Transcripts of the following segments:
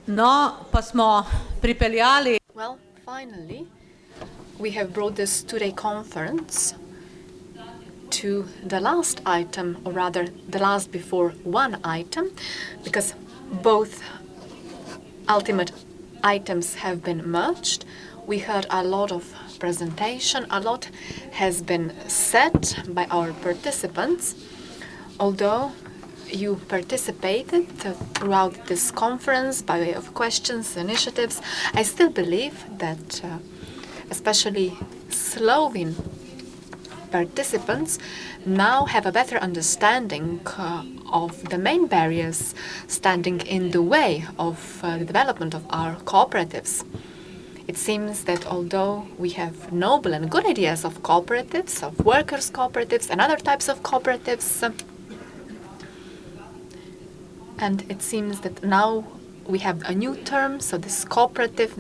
No, pa smo pripeljali. Well, finally, we have brought this two-day conference to the last item, or rather the last before one item, because both ultimate items have been merged. We heard a lot of presentation, a lot has been said by our participants. Although you participated throughout this conference by way of questions, initiatives, I still believe that especially Slovene participants now have a better understanding of the main barriers standing in the way of the development of our cooperatives. It seems that although we have noble and good ideas of cooperatives, of workers' cooperatives and other types of cooperatives, and it seems that now we have a new term, so this cooperative,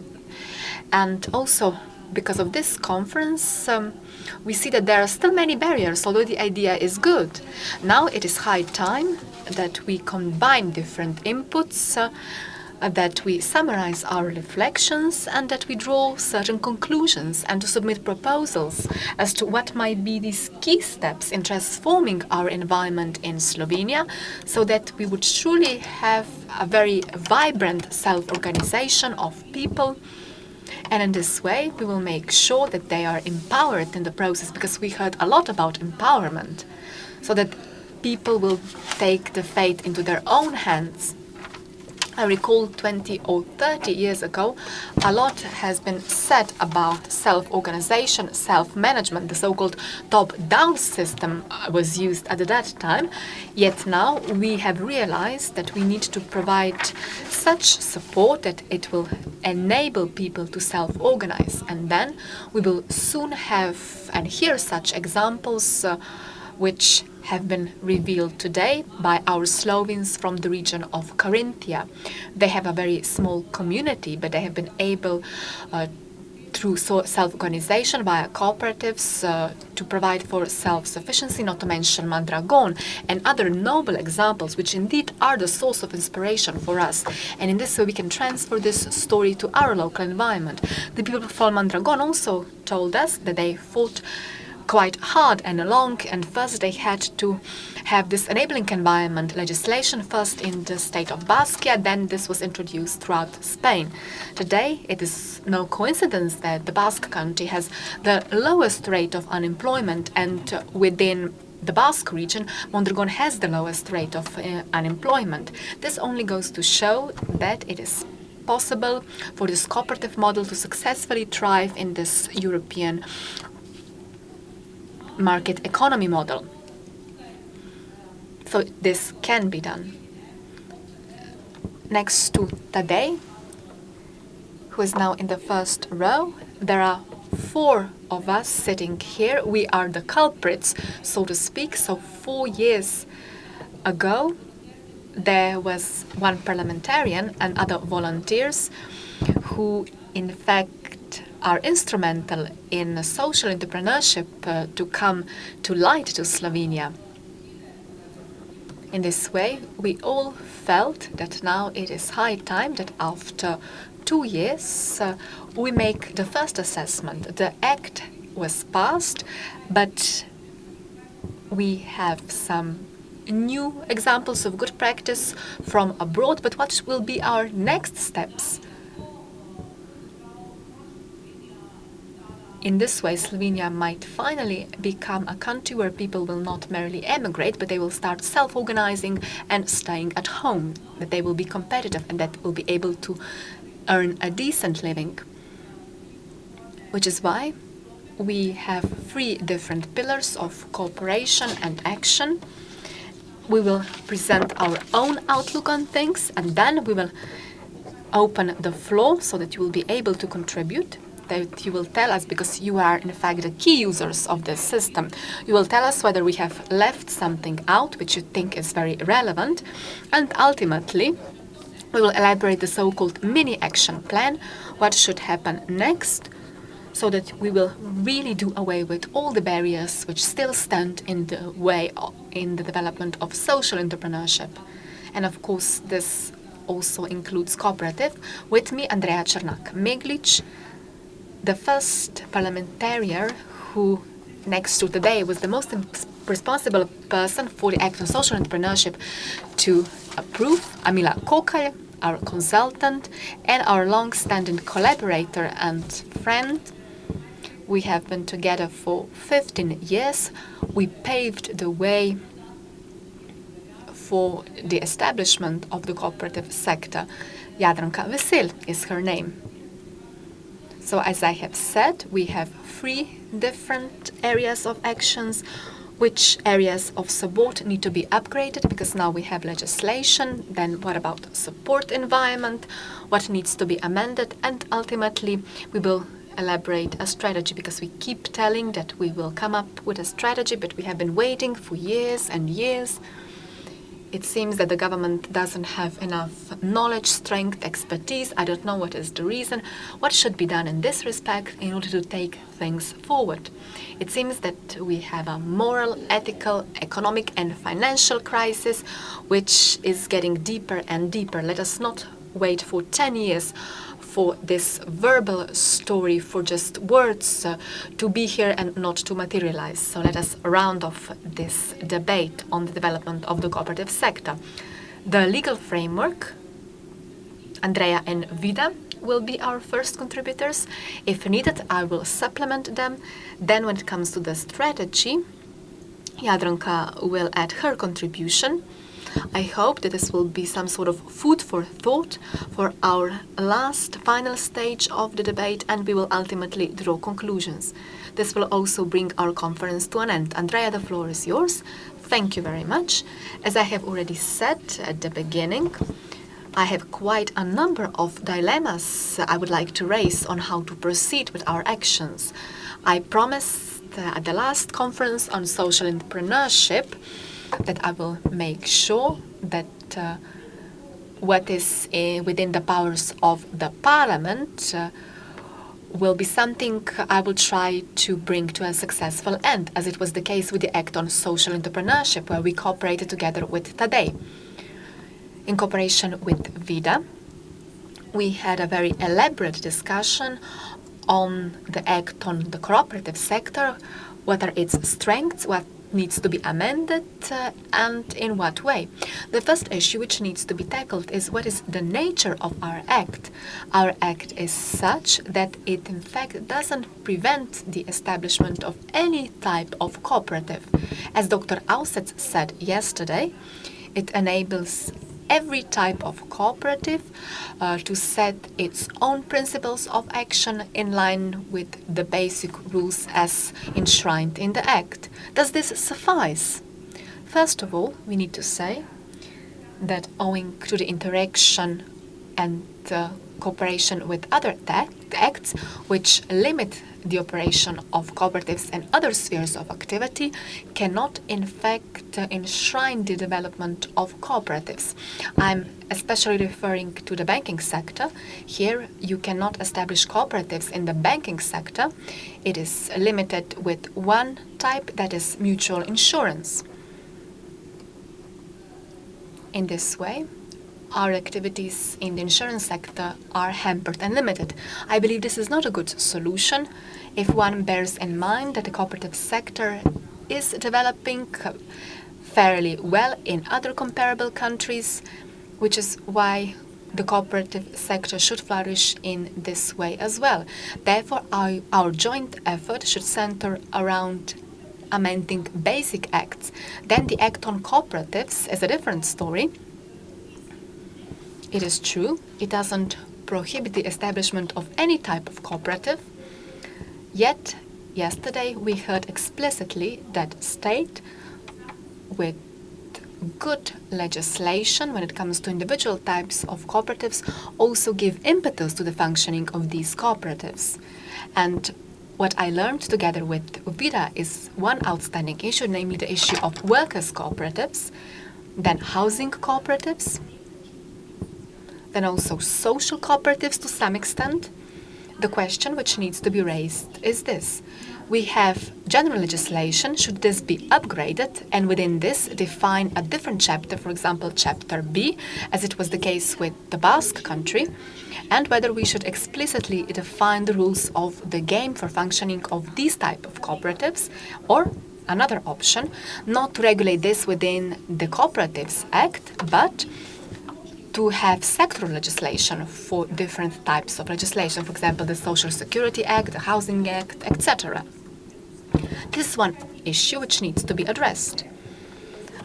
and also because of this conference, we see that there are still many barriers, although the idea is good. Now it is high time that we combine different inputs, that we summarize our reflections, and that we draw certain conclusions and to submit proposals as to what might be these key steps in transforming our environment in Slovenia, so that we would truly have a very vibrant self-organization of people. And in this way, we will make sure that they are empowered in the process, because we heard a lot about empowerment, so that people will take the fate into their own hands. I recall 20 or 30 years ago, a lot has been said about self-organization, self-management. The so-called top-down system was used at that time. Yet now we have realized that we need to provide such support that it will enable people to self-organize. And then we will soon have and hear such examples which have been revealed today by our Slovenes from the region of Carinthia. They have a very small community, but they have been able through self-organization via cooperatives to provide for self-sufficiency, not to mention Mandragon and other noble examples which indeed are the source of inspiration for us. And in this way we can transfer this story to our local environment. The people from Mandragon also told us that they fought quite hard and long, and first they had to have this enabling environment legislation, first in the state of Baskia, then this was introduced throughout Spain. Today it is no coincidence that the Basque country has the lowest rate of unemployment, and within the Basque region, Mondragon has the lowest rate of unemployment. This only goes to show that it is possible for this cooperative model to successfully thrive in this European market economy model. So this can be done. Next to Tadej, who is now in the first row, there are 4 of us sitting here. We are the culprits, so to speak. So 4 years ago, there was one parliamentarian and other volunteers who in fact are instrumental in social entrepreneurship to come to light to Slovenia. In this way, we all felt that now it is high time that after 2 years we make the first assessment. The act was passed, but we have some new examples of good practice from abroad. But what will be our next steps? In this way, Slovenia might finally become a country where people will not merely emigrate, but they will start self-organizing and staying at home, that they will be competitive and that will be able to earn a decent living. Which is why we have 3 different pillars of cooperation and action. We will present our own outlook on things, and then we will open the floor so that you will be able to contribute, that you will tell us, because you are in fact the key users of this system, you will tell us whether we have left something out which you think is very relevant, and ultimately we will elaborate the so-called mini action plan, what should happen next, so that we will really do away with all the barriers which still stand in the way in the development of social entrepreneurship. And of course, this also includes cooperative. With me, Andrea Czernak-Meglic, the first parliamentarian who, next to today, was the most responsible person for the Act on Social Entrepreneurship to approve, Amila Kokal, our consultant, and our long-standing collaborator and friend. We have been together for 15 years. We paved the way for the establishment of the cooperative sector. Jadranka Vesil is her name. So as I have said, we have 3 different areas of actions. Which areas of support need to be upgraded, because now we have legislation. Then what about support environment? What needs to be amended? And ultimately, we will elaborate a strategy, because we keep telling that we will come up with a strategy, but we have been waiting for years and years. It seems that the government doesn't have enough knowledge, strength, expertise. I don't know what is the reason. What should be done in this respect in order to take things forward? It seems that we have a moral, ethical, economic and financial crisis which is getting deeper and deeper. Let us not wait for 10 years for this verbal story, for just words to be here and not to materialize. So let us round off this debate on the development of the cooperative sector. The legal framework, Andrea and Vida will be our first contributors. If needed, I will supplement them. Then when it comes to the strategy, Jadranka will add her contribution. I hope that this will be some sort of food for thought for our last final stage of the debate, and we will ultimately draw conclusions. This will also bring our conference to an end. Andrea, the floor is yours. Thank you very much. As I have already said at the beginning, I have quite a number of dilemmas I would like to raise on how to proceed with our actions. I promised at the last conference on social entrepreneurship that I will make sure that what is within the powers of the Parliament will be something I will try to bring to a successful end, as it was the case with the Act on Social Entrepreneurship, where we cooperated together with Tadej. In cooperation with Vida, we had a very elaborate discussion on the Act on the cooperative sector, what are its strengths, what needs to be amended, and in what way. The first issue which needs to be tackled is what is the nature of our act. Our act is such that it in fact doesn't prevent the establishment of any type of cooperative. As Dr. Aussetz said yesterday, it enables every type of cooperative to set its own principles of action in line with the basic rules as enshrined in the Act. Does this suffice? First of all, we need to say that owing to the interaction and cooperation with other acts which limit the operation of cooperatives and other spheres of activity, cannot in fact enshrine the development of cooperatives. I'm especially referring to the banking sector. Here you cannot establish cooperatives in the banking sector. It is limited with one type, that is mutual insurance. In this way, our activities in the insurance sector are hampered and limited. I believe this is not a good solution if one bears in mind that the cooperative sector is developing fairly well in other comparable countries, which is why the cooperative sector should flourish in this way as well. Therefore, our joint effort should center around amending basic acts. Then the Act on Cooperatives is a different story. It is true, it doesn't prohibit the establishment of any type of cooperative, yet yesterday we heard explicitly that state with good legislation when it comes to individual types of cooperatives also give impetus to the functioning of these cooperatives. And what I learned together with Vida is one outstanding issue, namely the issue of workers' cooperatives, then housing cooperatives, then also social cooperatives to some extent. The question which needs to be raised is this: we have general legislation. Should this be upgraded and within this define a different chapter, for example, chapter B, as it was the case with the Basque country, and whether we should explicitly define the rules of the game for functioning of these type of cooperatives, or another option, not to regulate this within the Cooperatives Act, but to have sectoral legislation for different types of legislation, for example, the Social Security Act, the Housing Act, etc. This is one issue which needs to be addressed.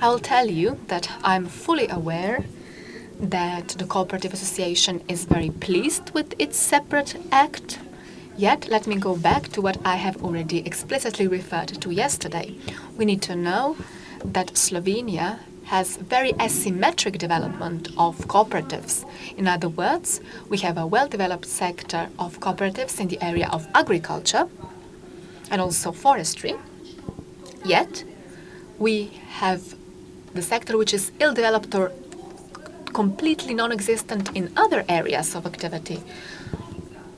I will tell you that I'm fully aware that the Cooperative Association is very pleased with its separate act. Yet, let me go back to what I have already explicitly referred to yesterday. We need to know that Slovenia has very asymmetric development of cooperatives. In other words, we have a well-developed sector of cooperatives in the area of agriculture and also forestry. Yet, we have the sector which is ill-developed or completely non-existent in other areas of activity.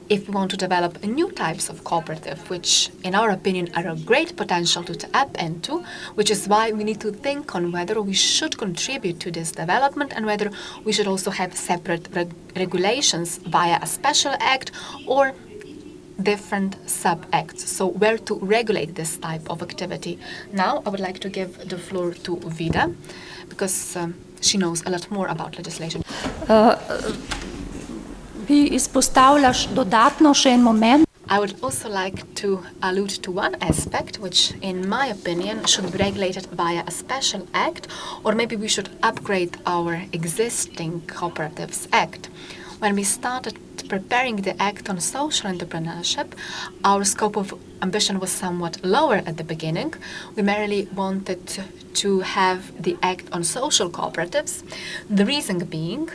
If we want to develop new types of cooperative, which in our opinion are a great potential to tap into, which is why we need to think on whether we should contribute to this development and whether we should also have separate regulations via a special act or different sub-acts, so where to regulate this type of activity. Now I would like to give the floor to Vida, because she knows a lot more about legislation. Bi izpostavljaš dodatno še en moment? I would also like to allude to one aspect which, in my opinion, should be regulated via a special act, or maybe we should upgrade our existing Cooperatives Act. When we started preparing the Act on Social Entrepreneurship, our scope of ambition was somewhat lower at the beginning. We merely wanted to have the Act on Social Cooperatives, the reason being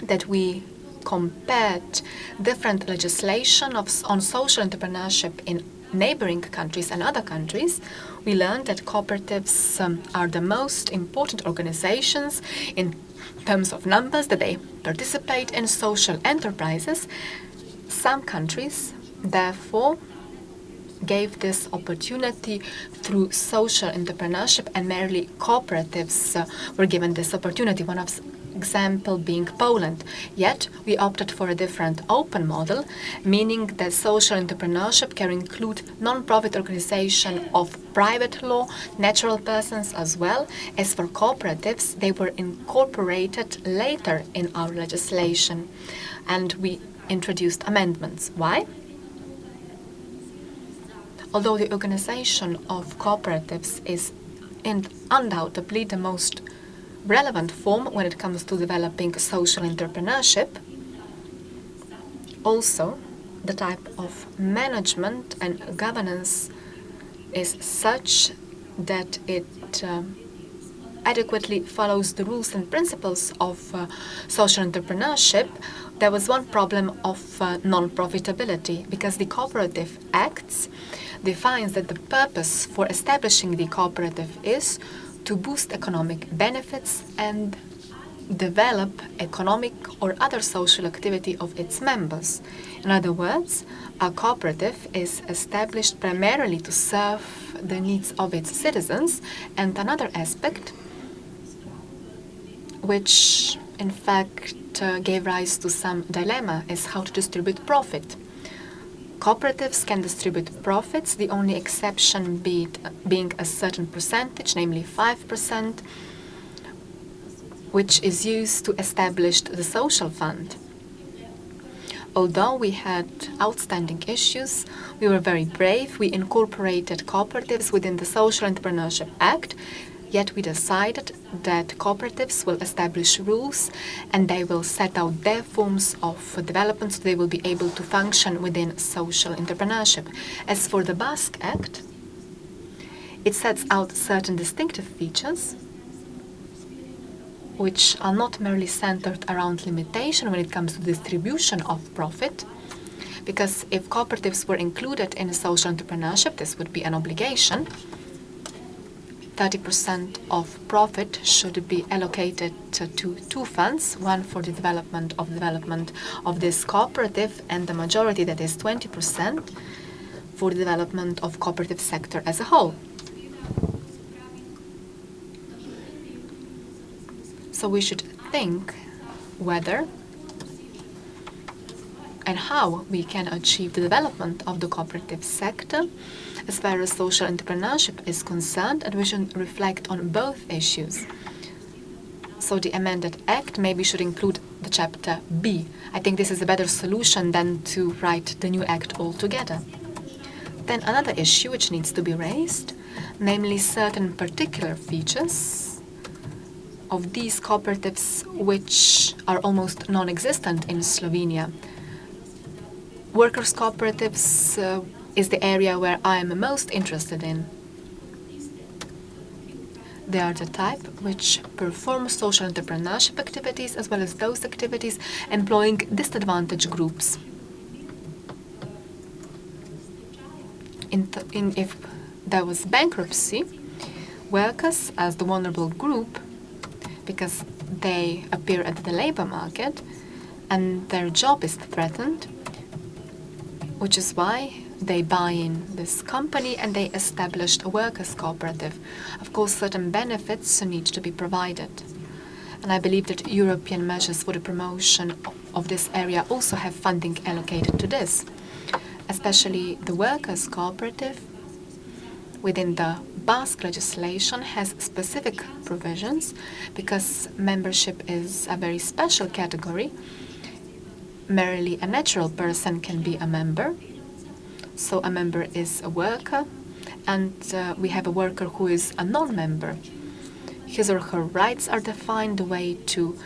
that we compared different legislation on social entrepreneurship in neighboring countries and other countries. We learned that cooperatives are the most important organizations in terms of numbers, that they participate in social enterprises. Some countries, therefore, gave this opportunity through social entrepreneurship, and merely cooperatives were given this opportunity. One of example being Poland. Yet we opted for a different open model, meaning that social entrepreneurship can include non-profit organization of private law, natural persons as well. As for cooperatives, they were incorporated later in our legislation, and we introduced amendments. Why? Although the organization of cooperatives is undoubtedly the most relevant form when it comes to developing social entrepreneurship, also the type of management and governance is such that it adequately follows the rules and principles of social entrepreneurship. There was one problem of non-profitability, because the Cooperative Acts defines that the purpose for establishing the cooperative is to boost economic benefits and develop economic or other social activity of its members. In other words, a cooperative is established primarily to serve the needs of its citizens. And another aspect, which in fact gave rise to some dilemma, is how to distribute profit. Cooperatives can distribute profits, the only exception being a certain percentage, namely 5%, which is used to establish the social fund. Although we had outstanding issues, we were very brave. We incorporated cooperatives within the Social Entrepreneurship Act, yet we decided that cooperatives will establish rules and they will set out their forms of development, so they will be able to function within social entrepreneurship. As for the Basque Act, it sets out certain distinctive features which are not merely centered around limitation when it comes to distribution of profit, because if cooperatives were included in social entrepreneurship, this would be an obligation. 30% of profit should be allocated to two funds, one for the development of this cooperative, and the majority, that is 20%, for the development of cooperative sector as a whole. So we should think whether and how we can achieve the development of the cooperative sector as far as social entrepreneurship is concerned, and we should reflect on both issues. So the amended act maybe should include the chapter B. I think this is a better solution than to write the new act altogether. Then another issue which needs to be raised, namely certain particular features of these cooperatives which are almost non-existent in Slovenia. Workers' cooperatives is the area where I am most interested in. They are the type which perform social entrepreneurship activities as well as those activities employing disadvantaged groups. If there was bankruptcy, workers as the vulnerable group, because they appear at the labor market and their job is threatened, which is why they buy in this company and they established a workers' cooperative. Of course, certain benefits need to be provided. And I believe that European measures for the promotion of this area also have funding allocated to this. Especially the workers' cooperative within the Basque legislation has specific provisions because membership is a very special category. Merely a natural person can be a member. So a member is a worker, and we have a worker who is a non-member. His or her rights are defined, the way to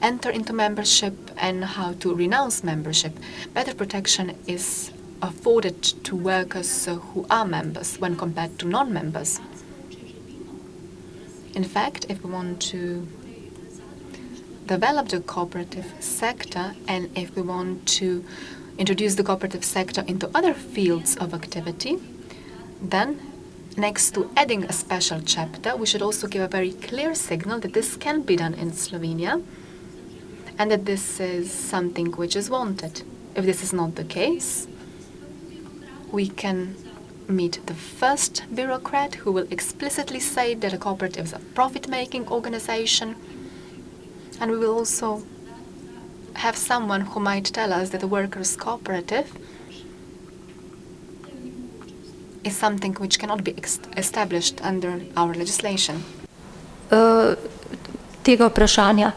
enter into membership and how to renounce membership. Better protection is afforded to workers who are members when compared to non-members. In fact, if we want to develop the cooperative sector and if we want to introduce the cooperative sector into other fields of activity, then next to adding a special chapter, we should also give a very clear signal that this can be done in Slovenia and that this is something which is wanted. If this is not the case, we can meet the first bureaucrat who will explicitly say that a cooperative is a profit-making organization, and we will also have someone who might tell us that the workers' cooperative is something which cannot be established under our legislation. Tega vprašanja.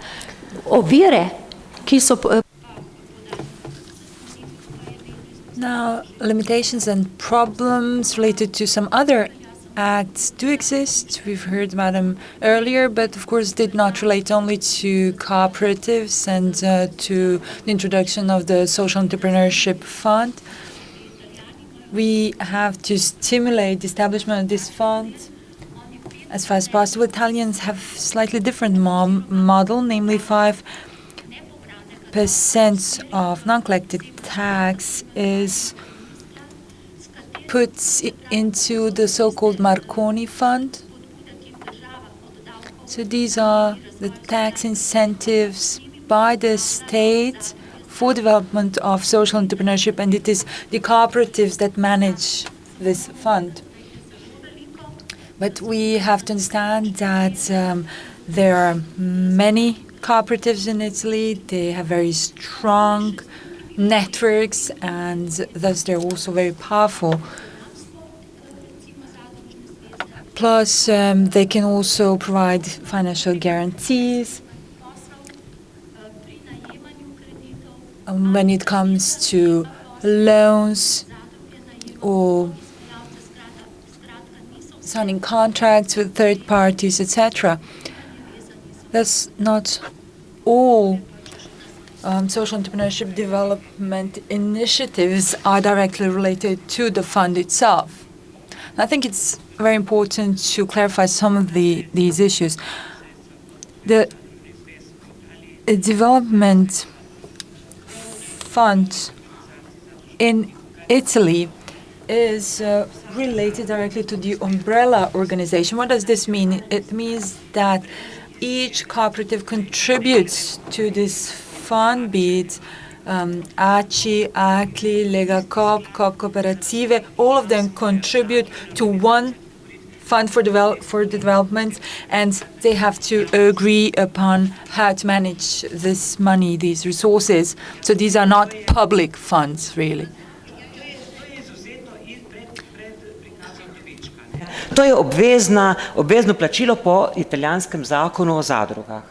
Ovire, ki so Now, limitations and problems related to some other acts do exist. We've heard about them earlier, but of course did not relate only to cooperatives and to the introduction of the Social Entrepreneurship Fund. We have to stimulate the establishment of this fund as far as possible. Italians have slightly different model, namely 5% of non-collected tax is put into the so-called Marconi Fund. So these are the tax incentives by the state for development of social entrepreneurship, and it is the cooperatives that manage this fund. But we have to understand that there are many cooperatives in Italy. They have very strong networks, and thus they're also very powerful. Plus, they can also provide financial guarantees when it comes to loans or signing contracts with third parties, etc. Thus, not all social entrepreneurship development initiatives are directly related to the fund itself. And I think it's very important to clarify some of these issues. The development fund in Italy is related directly to the umbrella organization. What does this mean? It means that each cooperative contributes to this fund, be it ACI, ACLI, Lega Coop, Coop Cooperative, all of them contribute to one fund for development, and they have to agree upon how to manage this money, these resources. So these are not public funds, really. To je obvezno plačilo po italijanskem zakonu o zadrugah.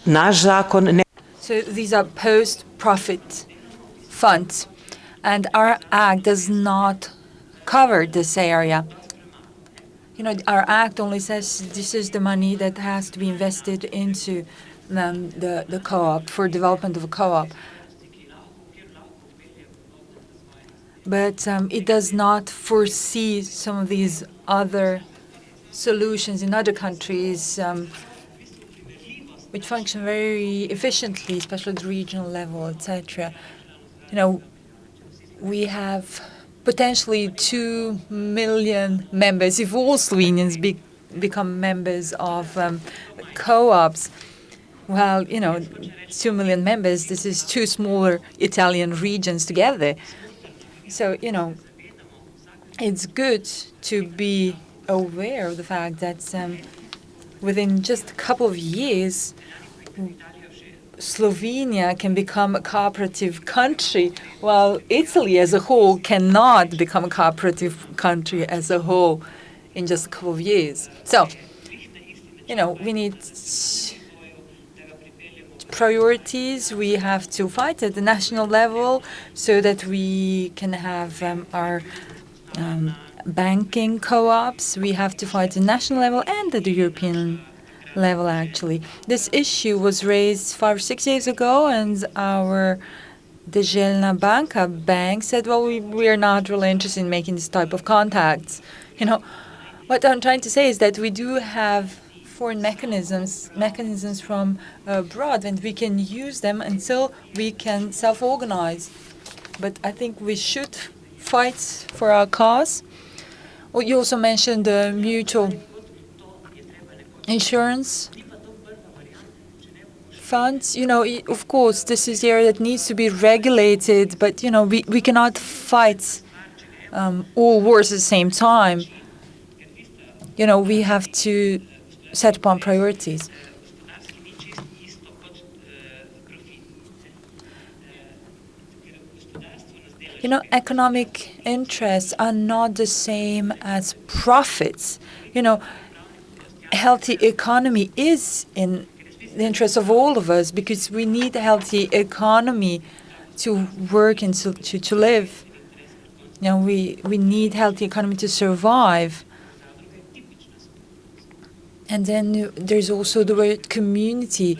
Naš zakon ne. So these are post-profit funds, and our act does not cover this area. You know, our act only says this is the money that has to be invested into the co-op for development of a co-op. But it does not foresee some of these other solutions in other countries which function very efficiently, especially at the regional level, etc. You know, we have potentially 2 million members. If all Slovenians become members of co-ops, well, you know, 2 million members, this is 2 smaller Italian regions together. So, you know, it's good to be aware of the fact that within just a couple of years, Slovenia can become a cooperative country, while Italy as a whole cannot become a cooperative country as a whole in just a couple of years. So, you know, we need priorities. We have to fight at the national level so that we can have our banking co-ops. We have to fight at the national level and at the European level, actually. This issue was raised 5 or 6 years ago, and our Deželna Banka bank said, well, we are not really interested in making this type of contacts. You know, what I'm trying to say is that we do have foreign mechanisms from abroad, and we can use them until we can self-organize. But I think we should fight for our cause. Well, you also mentioned the mutual insurance funds. You know, of course, this is the area that needs to be regulated, but, you know, we cannot fight all wars at the same time. You know, we have to set upon priorities. You know, economic interests are not the same as profits. You know, healthy economy is in the interest of all of us, because we need a healthy economy to work and to live. You know, we need healthy economy to survive. And then there's also the word community.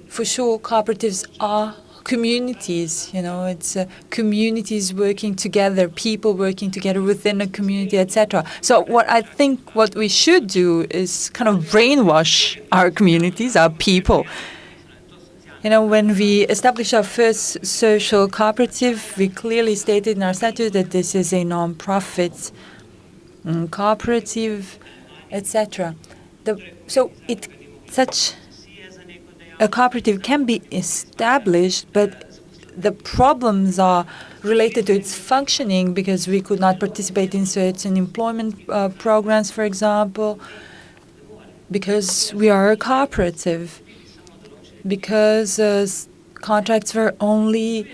For sure, cooperatives are communities. You know, it's communities working together, people working together within a community, etc. So what we should do is kind of brainwash our communities, our people. You know, when we established our first social cooperative, we clearly stated in our statute that this is a non-profit cooperative, etc. So such a cooperative can be established, but the problems are related to its functioning, because we could not participate in certain employment programs, for example, because we are a cooperative, because contracts were only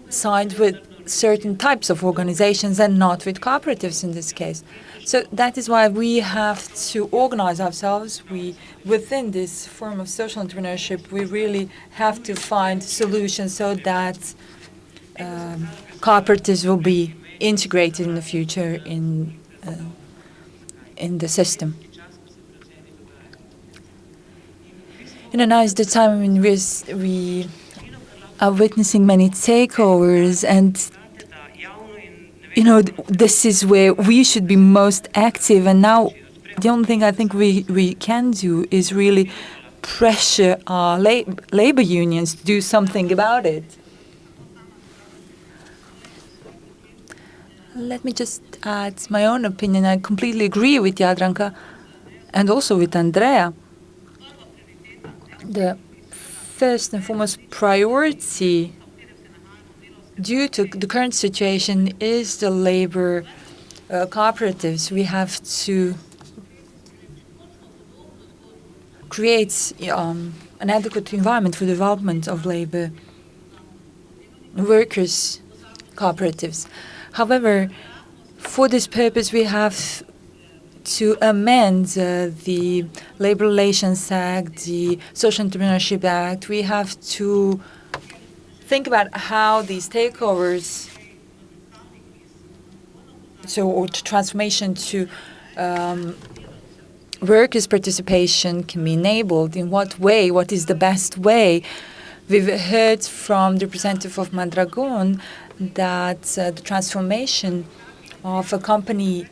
signed with certain types of organizations and not with cooperatives in this case. So that is why we have to organize ourselves. Within this form of social entrepreneurship, we really have to find solutions so that cooperatives will be integrated in the future in the system. You know, now is the time when we are witnessing many takeovers, and you know, this is where we should be most active. And now the only thing I think we can do is really pressure our labor unions to do something about it. Let me just add my own opinion. I completely agree with Jadranka and also with Andrea. The first and foremost priority due to the current situation is the labor cooperatives. We have to create an adequate environment for the development of labor workers' cooperatives. However, for this purpose, we have to amend the Labor Relations Act, the Social Entrepreneurship Act. We have to think about how these takeovers, or transformation to workers' participation can be enabled. In what way? What is the best way? We've heard from the representative of Mondragon that the transformation of a company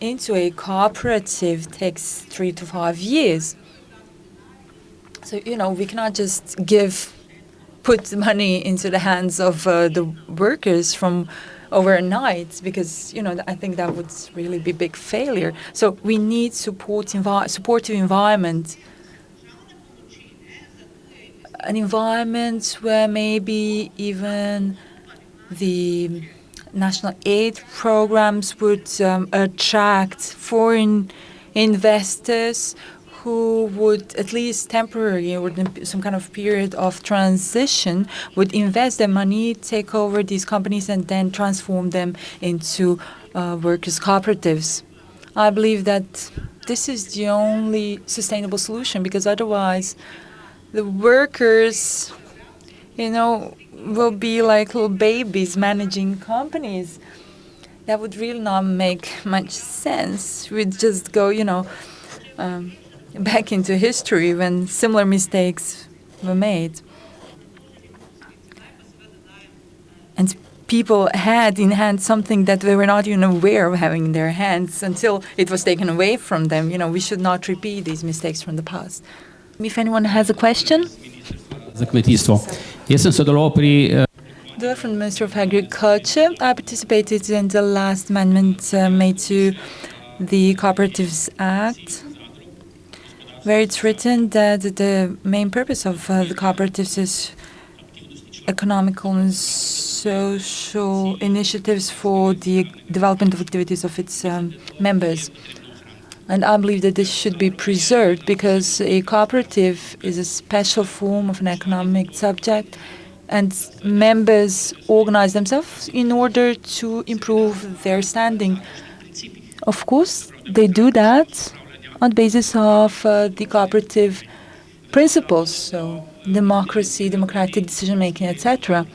into a cooperative takes 3 to 5 years. So, we cannot just put the money into the hands of the workers from overnight, because, I think that would really be a big failure. So we need supportive environment, an environment where maybe even the national aid programs would attract foreign investors who would, at least temporarily or in some kind of period of transition, would invest their money, take over these companies, and then transform them into workers' cooperatives. I believe that this is the only sustainable solution, because otherwise the workers, will be like little babies managing companies. That would really not make much sense. We'd just go, back into history when similar mistakes were made. And people had in hand something that they were not even aware of having in their hands until it was taken away from them. We should not repeat these mistakes from the past. If anyone has a question? From the Minister of Agriculture. I participated in the last amendment made to the Cooperatives Act, where it's written that the main purpose of the cooperatives is economical and social initiatives for the development of activities of its members. And I believe that this should be preserved, because a cooperative is a special form of an economic subject, and members organize themselves in order to improve their standing. Of course, they do that on the basis of the cooperative principles, so democracy, democratic decision-making, etc.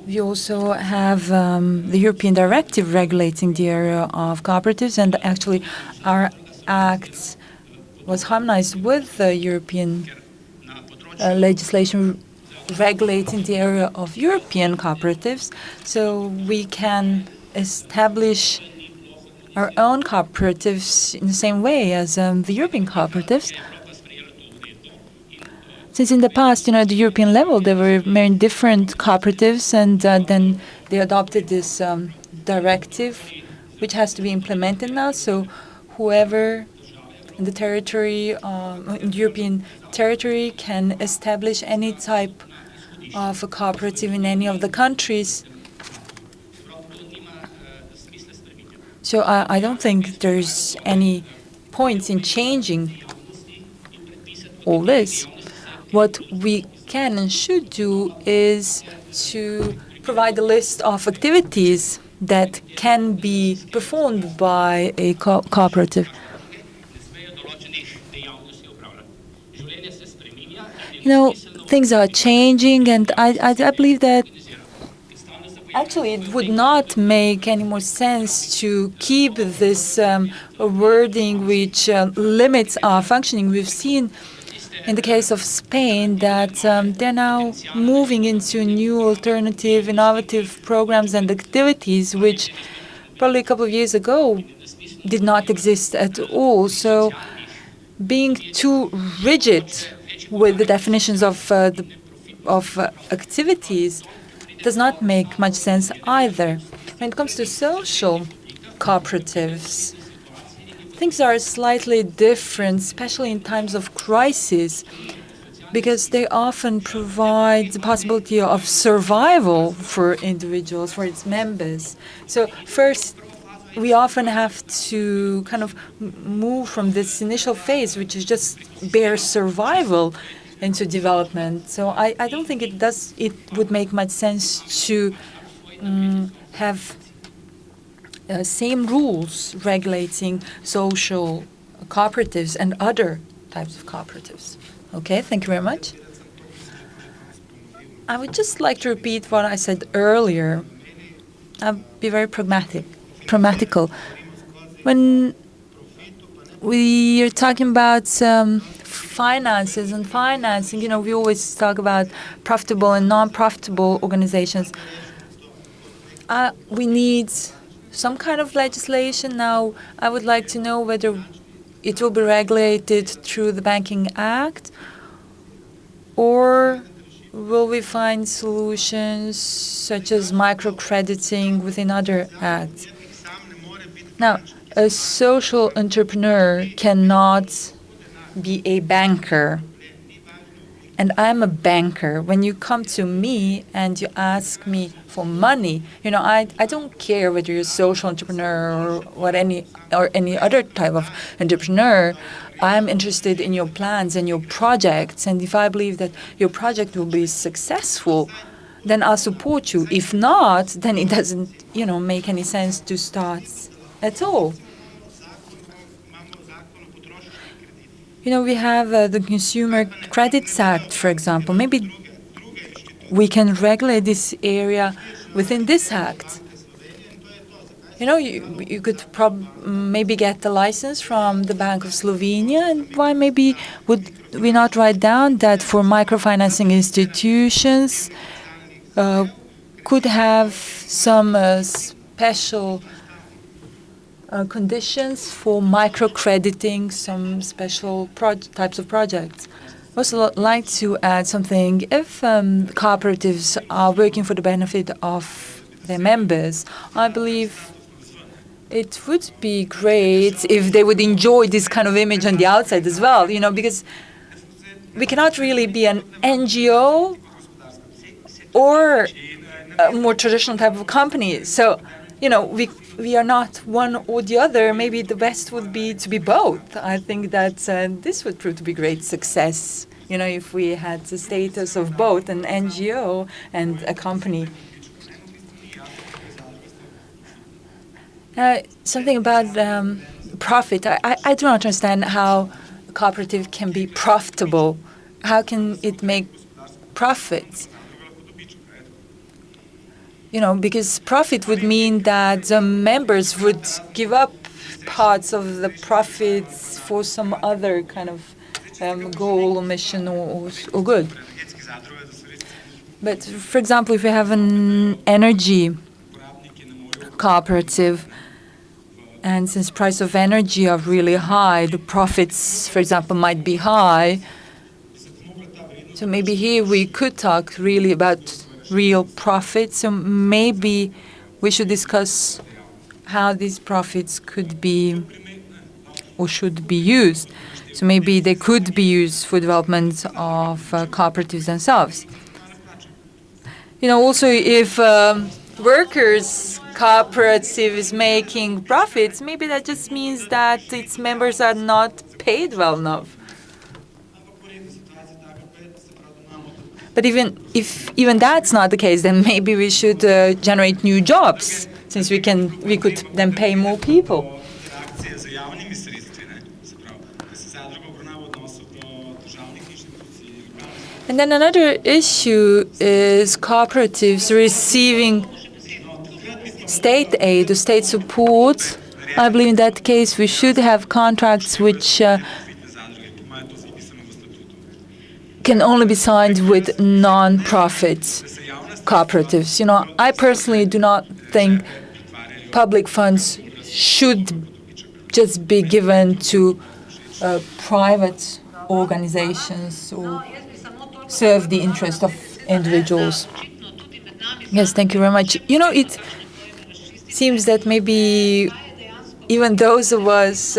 We also have the European directive regulating the area of cooperatives, and actually our act was harmonized with the European legislation regulating the area of European cooperatives, so we can establish our own cooperatives in the same way as the European cooperatives. Since in the past, at the European level, there were many different cooperatives, and then they adopted this directive, which has to be implemented now. So whoever in the territory, in European territory, can establish any type of a cooperative in any of the countries. So I don't think there's any point in changing all this. What we can and should do is to provide a list of activities that can be performed by a cooperative. Things are changing, and I believe that actually it would not make any more sense to keep this wording which limits our functioning. We've seen in the case of Spain that they're now moving into new alternative, innovative programs and activities which probably a couple of years ago did not exist at all. So being too rigid with the definitions of activities does not make much sense either. When it comes to social cooperatives, things are slightly different, especially in times of crisis. because they often provide the possibility of survival for individuals, for its members. So first, we often have to kind of move from this initial phase, which is just bare survival, into development. So I don't think it would make much sense to have same rules regulating social cooperatives and other types of cooperatives. Okay, thank you very much. I would just like to repeat what I said earlier. I'll be very pragmatical. When we are talking about finances and financing, we always talk about profitable and non-profitable organizations. We need some kind of legislation. Now, I would like to know whether it will be regulated through the Banking Act, or will we find solutions such as microcrediting within other acts? Now, a social entrepreneur cannot be a banker. And I'm a banker. When you come to me and you ask me for money, I don't care whether you're a social entrepreneur or any other type of entrepreneur. I'm interested in your plans and your projects. And if I believe that your project will be successful, then I'll support you. If not, then it doesn't, make any sense to start at all. We have the Consumer Credits Act, for example. Maybe we can regulate this area within this act. You could maybe get the license from the Bank of Slovenia, and why maybe would we not write down that for microfinancing institutions could have some special conditions for microcrediting some special types of projects. I also like to add something. If cooperatives are working for the benefit of their members, I believe it would be great if they would enjoy this kind of image on the outside as well, because we cannot really be an NGO or a more traditional type of company. So, we are not one or the other. Maybe the best would be to be both. I think that this would prove to be great success, if we had the status of both an NGO and a company. Something about profit. I do not understand how a cooperative can be profitable. How can it make profits? Because profit would mean that the members would give up parts of the profits for some other kind of goal or mission or good. But, for example, if we have an energy cooperative, and since price of energy are really high, the profits, for example, might be high. So maybe here we could talk really about real profits. So maybe we should discuss how these profits could be or should be used. So maybe they could be used for development of cooperatives themselves. Also, if workers' cooperative is making profits, maybe that just means that its members are not paid well enough. But if that's not the case, then maybe we should generate new jobs, since we could then pay more people. And then another issue is cooperatives receiving state aid or state support. I believe in that case we should have contracts which can only be signed with non-profit cooperatives. I personally do not think public funds should just be given to private organizations or serve the interest of individuals. Yes, thank you very much. It seems that maybe even those of us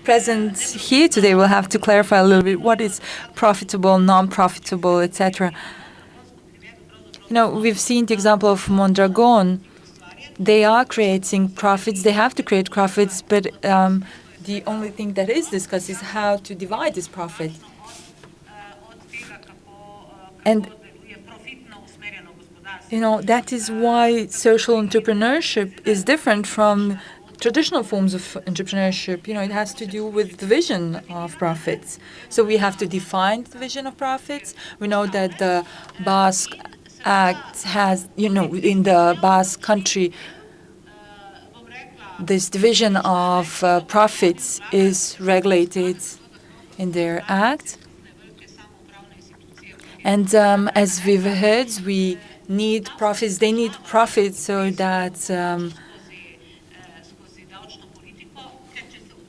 present here today will have to clarify a little bit what is profitable, non-profitable, etc. We've seen the example of Mondragon. They are creating profits. They have to create profits, but the only thing that is discussed is how to divide this profit. And that is why social entrepreneurship is different from traditional forms of entrepreneurship. It has to do with the vision of profits. So we have to define the vision of profits. We know that the Basque Act has, in the Basque country, this division of profits is regulated in their act. And as we've heard, we need profits. They need profits so that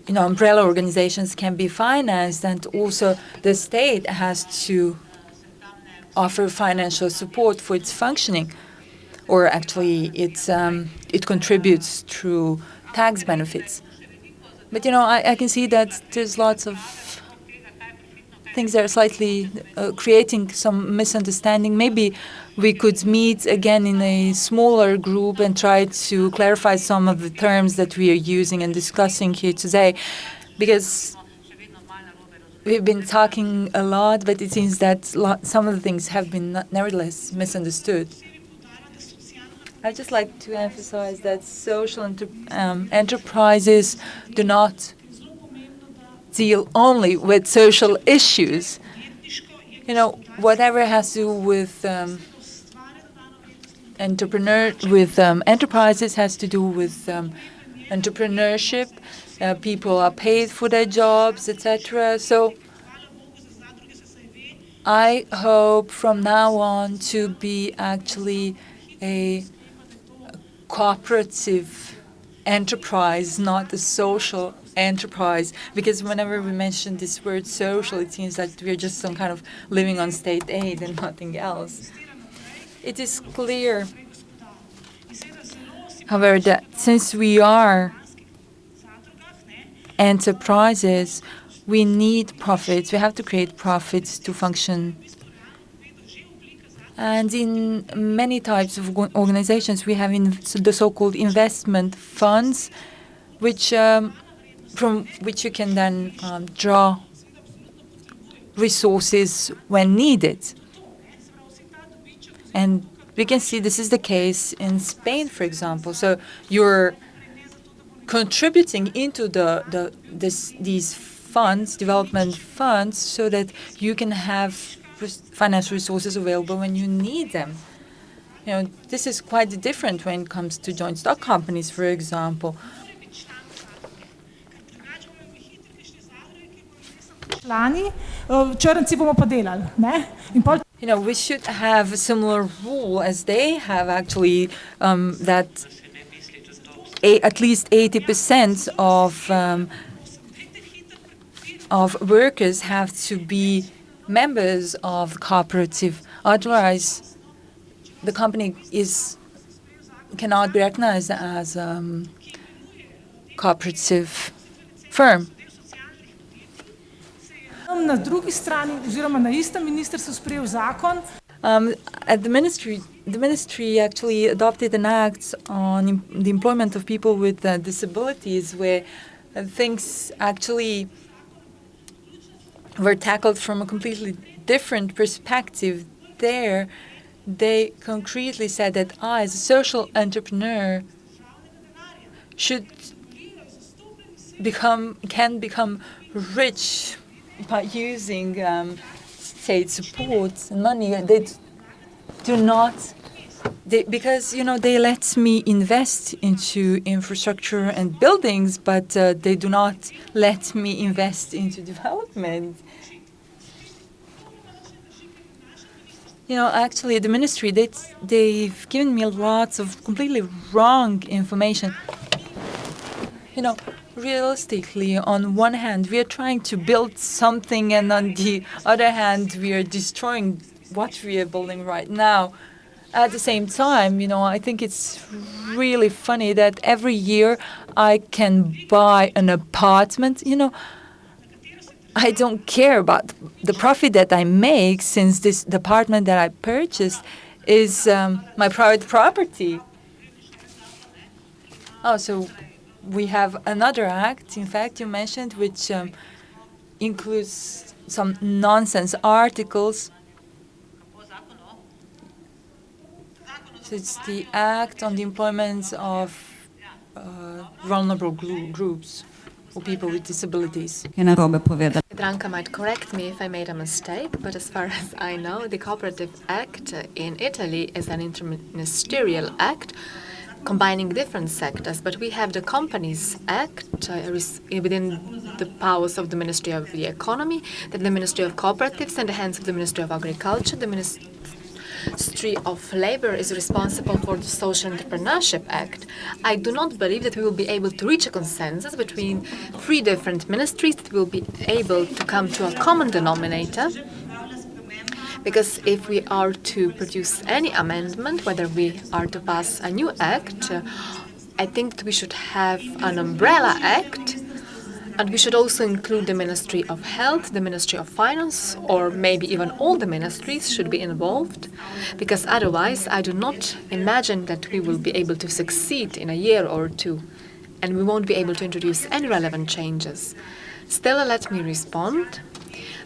umbrella organizations can be financed, and also the state has to offer financial support for its functioning, or actually it contributes through tax benefits. But I can see that there's lots of things that are slightly creating some misunderstanding. Maybe we could meet again in a smaller group and try to clarify some of the terms that we are using and discussing here today, because we've been talking a lot, but it seems that some of the things have been nevertheless misunderstood. I'd just like to emphasize that social enterprises do not deal only with social issues. Whatever has to do with enterprises has to do with entrepreneurship. People are paid for their jobs, etc. So I hope from now on to be actually a cooperative enterprise, not a social enterprise, because whenever we mention this word social, it seems like we're just some kind of living on state aid and nothing else. It is clear, however, that since we are enterprises, we need profits. We have to create profits to function. And in many types of organizations, we have the so-called investment funds, which from which you can then draw resources when needed. And we can see this is the case in Spain, for example. So you're contributing into these funds, development funds, so that you can have financial resources available when you need them. This is quite different when it comes to joint stock companies, for example. We should have a similar rule as they have, actually, that at least 80% of workers have to be members of the cooperative. Otherwise, the company cannot be recognized as a cooperative firm. At the ministry actually adopted an act on the employment of people with disabilities, where things actually were tackled from a completely different perspective. There, they concretely said that I, as a social entrepreneur, can become rich by using state support and money. They do not, because they let me invest into infrastructure and buildings, but they do not let me invest into development. Actually, the ministry, they've given me lots of completely wrong information. Realistically, on one hand, we are trying to build something, and on the other hand, we are destroying what we are building right now. At the same time, I think it's really funny that every year I can buy an apartment. You know, I don't care about the profit that I make, since the apartment that I purchased is my private property. Oh, so we have another act, in fact, you mentioned, which includes some nonsense articles. So it's the Act on the Employment of Vulnerable Groups or people with disabilities. Dranka might correct me if I made a mistake, but as far as I know, the Cooperative Act in Italy is an interministerial act combining different sectors, but we have the Companies Act within the powers of the Ministry of the Economy, then the Ministry of Cooperatives and the hands of the Ministry of Agriculture. The Ministry of Labor is responsible for the Social Entrepreneurship Act. I do not believe that we will be able to reach a consensus between three different ministries, that we will be able to come to a common denominator. Because if we are to produce any amendment, whether we are to pass a new act, I think that we should have an umbrella act, and we should also include the Ministry of Health, the Ministry of Finance, or maybe even all the ministries should be involved, because otherwise I do not imagine that we will be able to succeed in a year or two, and we won't be able to introduce any relevant changes. Still, let me respond.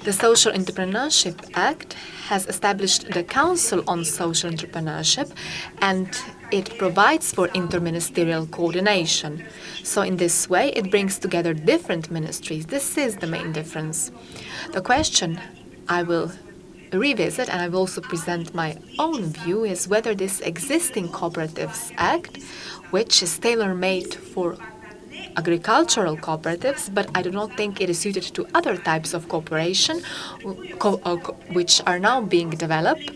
The Social Entrepreneurship Act has established the Council on Social Entrepreneurship, and it provides for interministerial coordination. So in this way, it brings together different ministries. This is the main difference. The question I will revisit, and I will also present my own view, is whether this existing Cooperatives Act, which is tailor-made for agricultural cooperatives, but I do not think it is suited to other types of cooperation which are now being developed,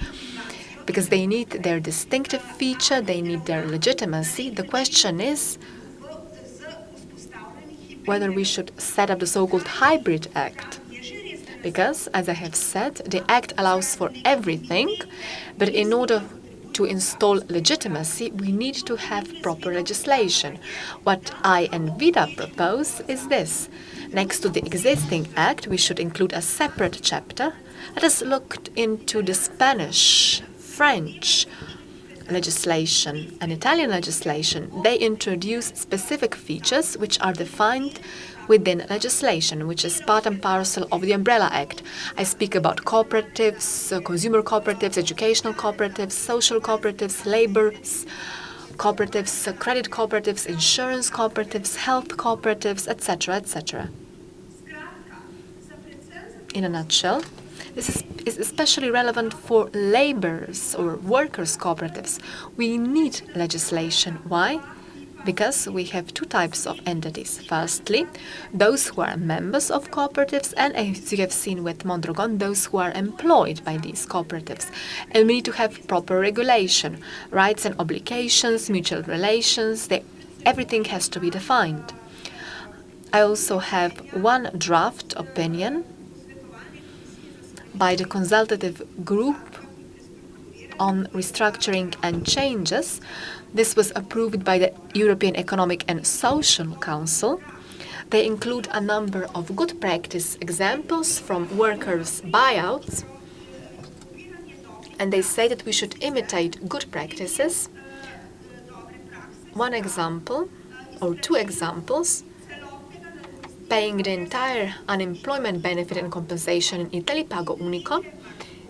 because they need their distinctive feature, they need their legitimacy. The question is whether we should set up the so-called Hybrid Act. Because, as I have said, the Act allows for everything, but in order to install legitimacy, we need to have proper legislation. What I and Vida propose is this. Next to the existing act, we should include a separate chapter. Let us look into the Spanish, French legislation and Italian legislation. They introduce specific features which are defined within legislation, which is part and parcel of the Umbrella Act. I speak about cooperatives, consumer cooperatives, educational cooperatives, social cooperatives, labor cooperatives, credit cooperatives, insurance cooperatives, health cooperatives, etc., etc. In a nutshell, this is especially relevant for laborers or workers' cooperatives. We need legislation. Why? Because we have two types of entities. Firstly, those who are members of cooperatives, and as you have seen with Mondragon, those who are employed by these cooperatives. And we need to have proper regulation, rights and obligations, mutual relations, everything has to be defined. I also have one draft opinion by the consultative group on restructuring and changes. This was approved by the European Economic and Social Council. They include a number of good practice examples from workers' buyouts, and they say that we should imitate good practices. One example, or two examples, paying the entire unemployment benefit and compensation in Italy, Pago Unico,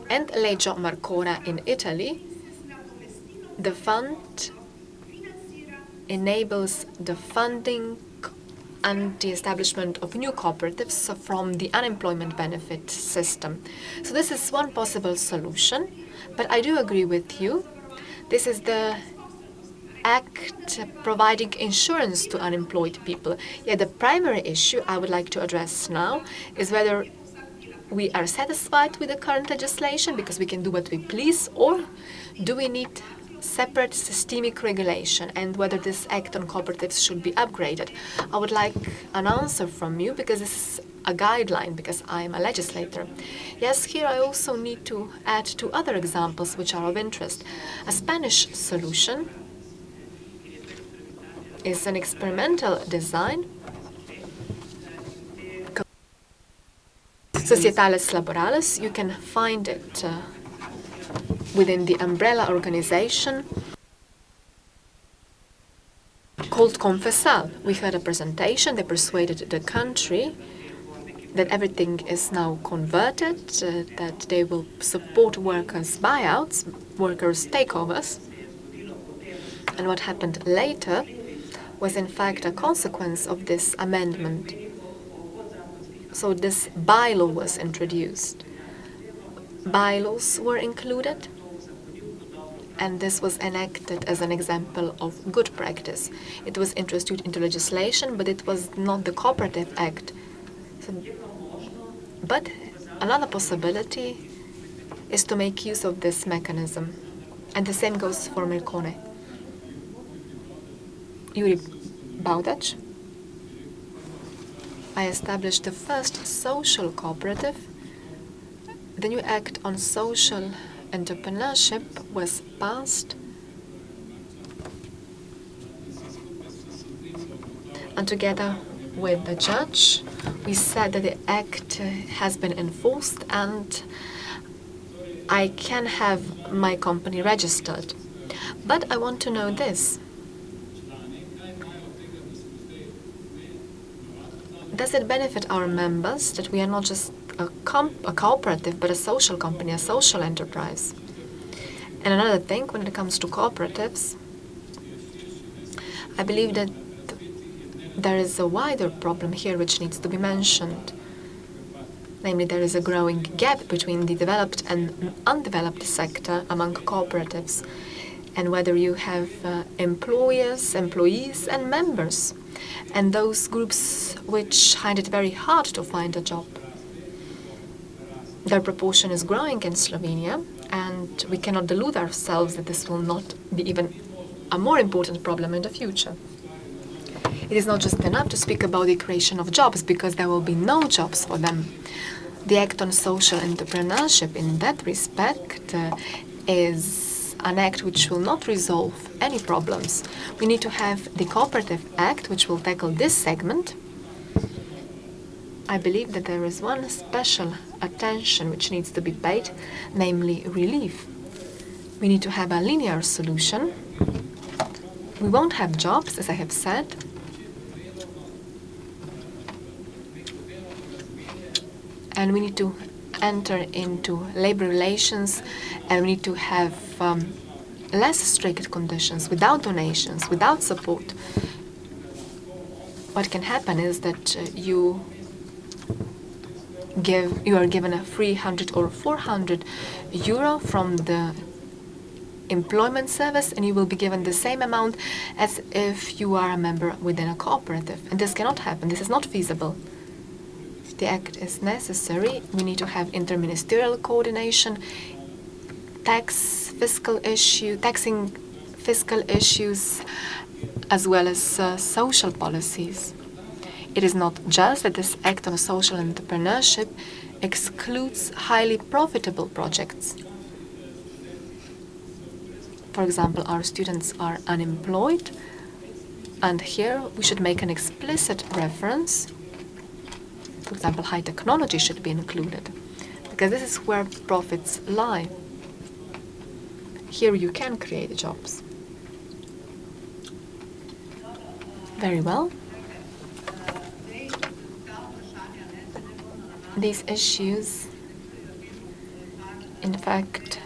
and Legge Marcona in Italy. The fund enables the funding and the establishment of new cooperatives from the unemployment benefit system. So this is one possible solution, but I do agree with you. This is the act providing insurance to unemployed people. Yet the primary issue I would like to address now is whether we are satisfied with the current legislation because we can do what we please, or do we need separate systemic regulation, and whether this act on cooperatives should be upgraded. I would like an answer from you, because this is a guideline, because I am a legislator. Yes, here I also need to add two other examples which are of interest. A Spanish solution is an experimental design. Societalis Laboralis, you can find it within the umbrella organization called Confessal. We had a presentation, they persuaded the country that everything is now converted, that they will support workers' buyouts, workers' takeovers. And what happened later was in fact a consequence of this amendment. So this bylaw was introduced. Bylaws were included, and this was enacted as an example of good practice. It was introduced into legislation, but it was not the Cooperative Act. But another possibility is to make use of this mechanism, and the same goes for Melkone. Yuri Baudac. I established the first social cooperative. The new Act on Social Entrepreneurship was passed, and together with the judge, we said that the Act has been enforced and I can have my company registered. But I want to know this. Does it benefit our members that we are not just a cooperative, but a social company, a social enterprise? And another thing, when it comes to cooperatives, I believe that there is a wider problem here which needs to be mentioned. Namely, there is a growing gap between the developed and undeveloped sector among cooperatives, and whether you have employers, employees, and members, and those groups which find it very hard to find a job. Their proportion is growing in Slovenia, and we cannot delude ourselves that this will not be even a more important problem in the future. It is not just enough to speak about the creation of jobs, because there will be no jobs for them. The Act on Social Entrepreneurship in that respect is an act which will not resolve any problems. We need to have the Cooperative Act which will tackle this segment. I believe that there is one special attention which needs to be paid, namely relief. We need to have a linear solution. We won't have jobs, as I have said. And we need to enter into labor relations, and we need to have less strict conditions, without donations, without support. What can happen is that you are given a 300 or 400 euro from the employment service, and you will be given the same amount as if you are a member within a cooperative. And this cannot happen. This is not feasible. The act is necessary. We need to have interministerial coordination, taxing fiscal issues, as well as social policies. It is not just that this Act on Social Entrepreneurship excludes highly profitable projects. For example, our students are unemployed, and here we should make an explicit reference. For example, high technology should be included, because this is where profits lie. Here you can create jobs. Very well. These issues, in fact,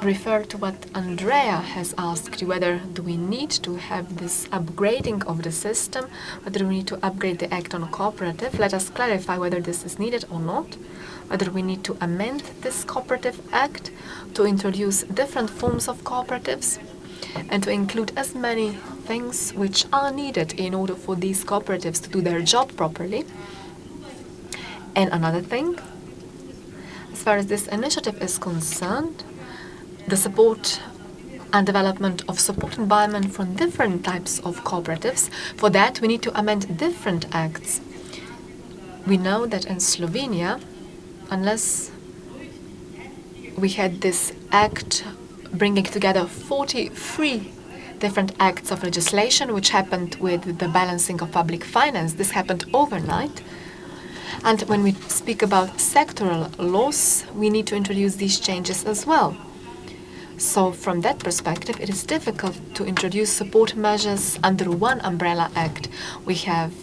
refer to what Andrea has asked, whether do we need to have this upgrading of the system, whether we need to upgrade the Act on Cooperative. Let us clarify whether this is needed or not, whether we need to amend this Cooperative Act to introduce different forms of cooperatives and to include as many things which are needed in order for these cooperatives to do their job properly. And another thing, as far as this initiative is concerned, the support and development of support environment from different types of cooperatives. For that, we need to amend different acts. We know that in Slovenia, unless we had this act bringing together 43 different acts of legislation, which happened with the balancing of public finance. This happened overnight. And when we speak about sectoral laws, we need to introduce these changes as well. So from that perspective, it is difficult to introduce support measures under one umbrella act. We have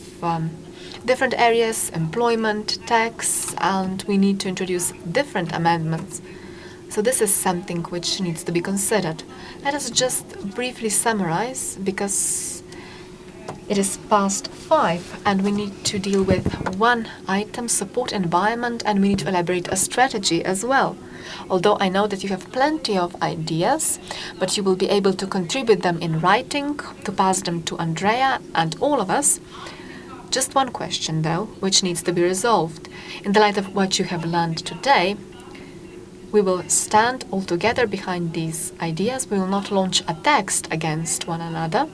different areas, employment, tax, and we need to introduce different amendments. So this is something which needs to be considered. Let us just briefly summarize, because it is past 5 and we need to deal with one item, support environment, and we need to elaborate a strategy as well. Although I know that you have plenty of ideas, but you will be able to contribute them in writing, to pass them to Andrea and all of us. Just one question, though, which needs to be resolved. In the light of what you have learned today, we will stand all together behind these ideas. We will not launch a text against one another.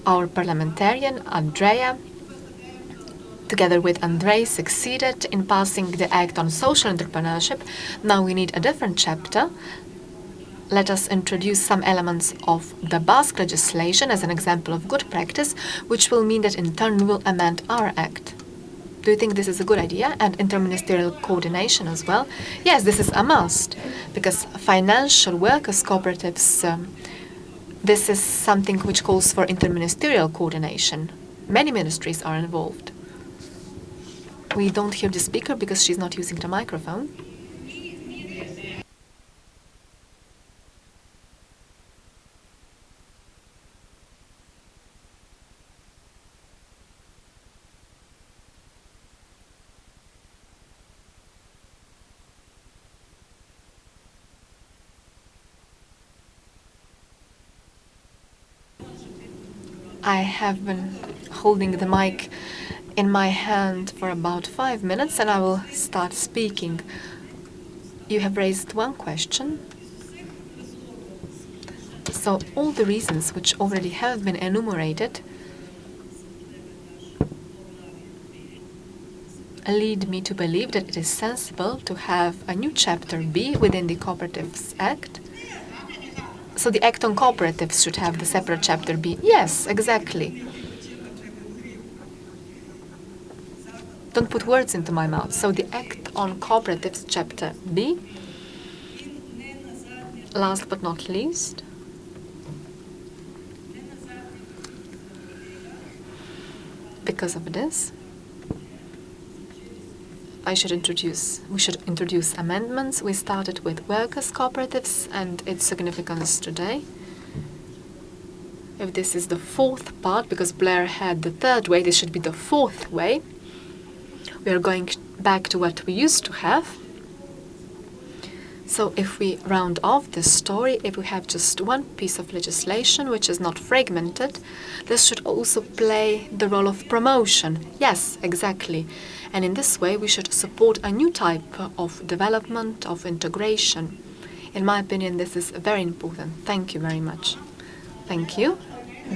Our parliamentarian, Andrea, together with Andrei, succeeded in passing the Act on Social Entrepreneurship. Now we need a different chapter. Let us introduce some elements of the Basque legislation as an example of good practice, which will mean that in turn we will amend our Act. Do you think this is a good idea? And interministerial coordination as well? Yes, this is a must, because financial workers' cooperatives, this is something which calls for interministerial coordination. Many ministries are involved. We don't hear the speaker because she's not using the microphone. I have been holding the mic in my hand for about 5 minutes and I will start speaking. You have raised one question. So all the reasons which already have been enumerated lead me to believe that it is sensible to have a new chapter B within the Cooperatives Act. So the Act on Cooperatives should have the separate chapter B. Yes, exactly. Don't put words into my mouth. So the Act on Cooperatives chapter B. Last but not least, because of this, we should introduce amendments. We started with workers' cooperatives and its significance today. If this is the 4th part, because Blair had the 3rd way, this should be the 4th way. We are going back to what we used to have. So if we round off this story, if we have just one piece of legislation which is not fragmented, this should also play the role of promotion. Yes, exactly. And in this way, we should support a new type of development, of integration. In my opinion, this is very important. Thank you very much. Thank you.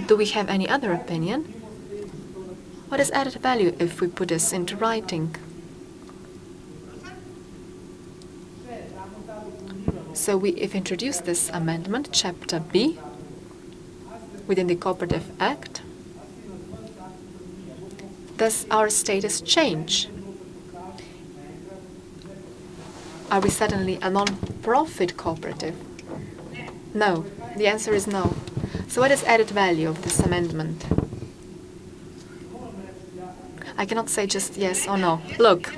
Do we have any other opinion? What is added value if we put this into writing? So if introduce this amendment, chapter B, within the Cooperative Act, does our status change? Are we suddenly a non-profit cooperative? No. The answer is no. So what is added value of this amendment? I cannot say just yes or no. Look,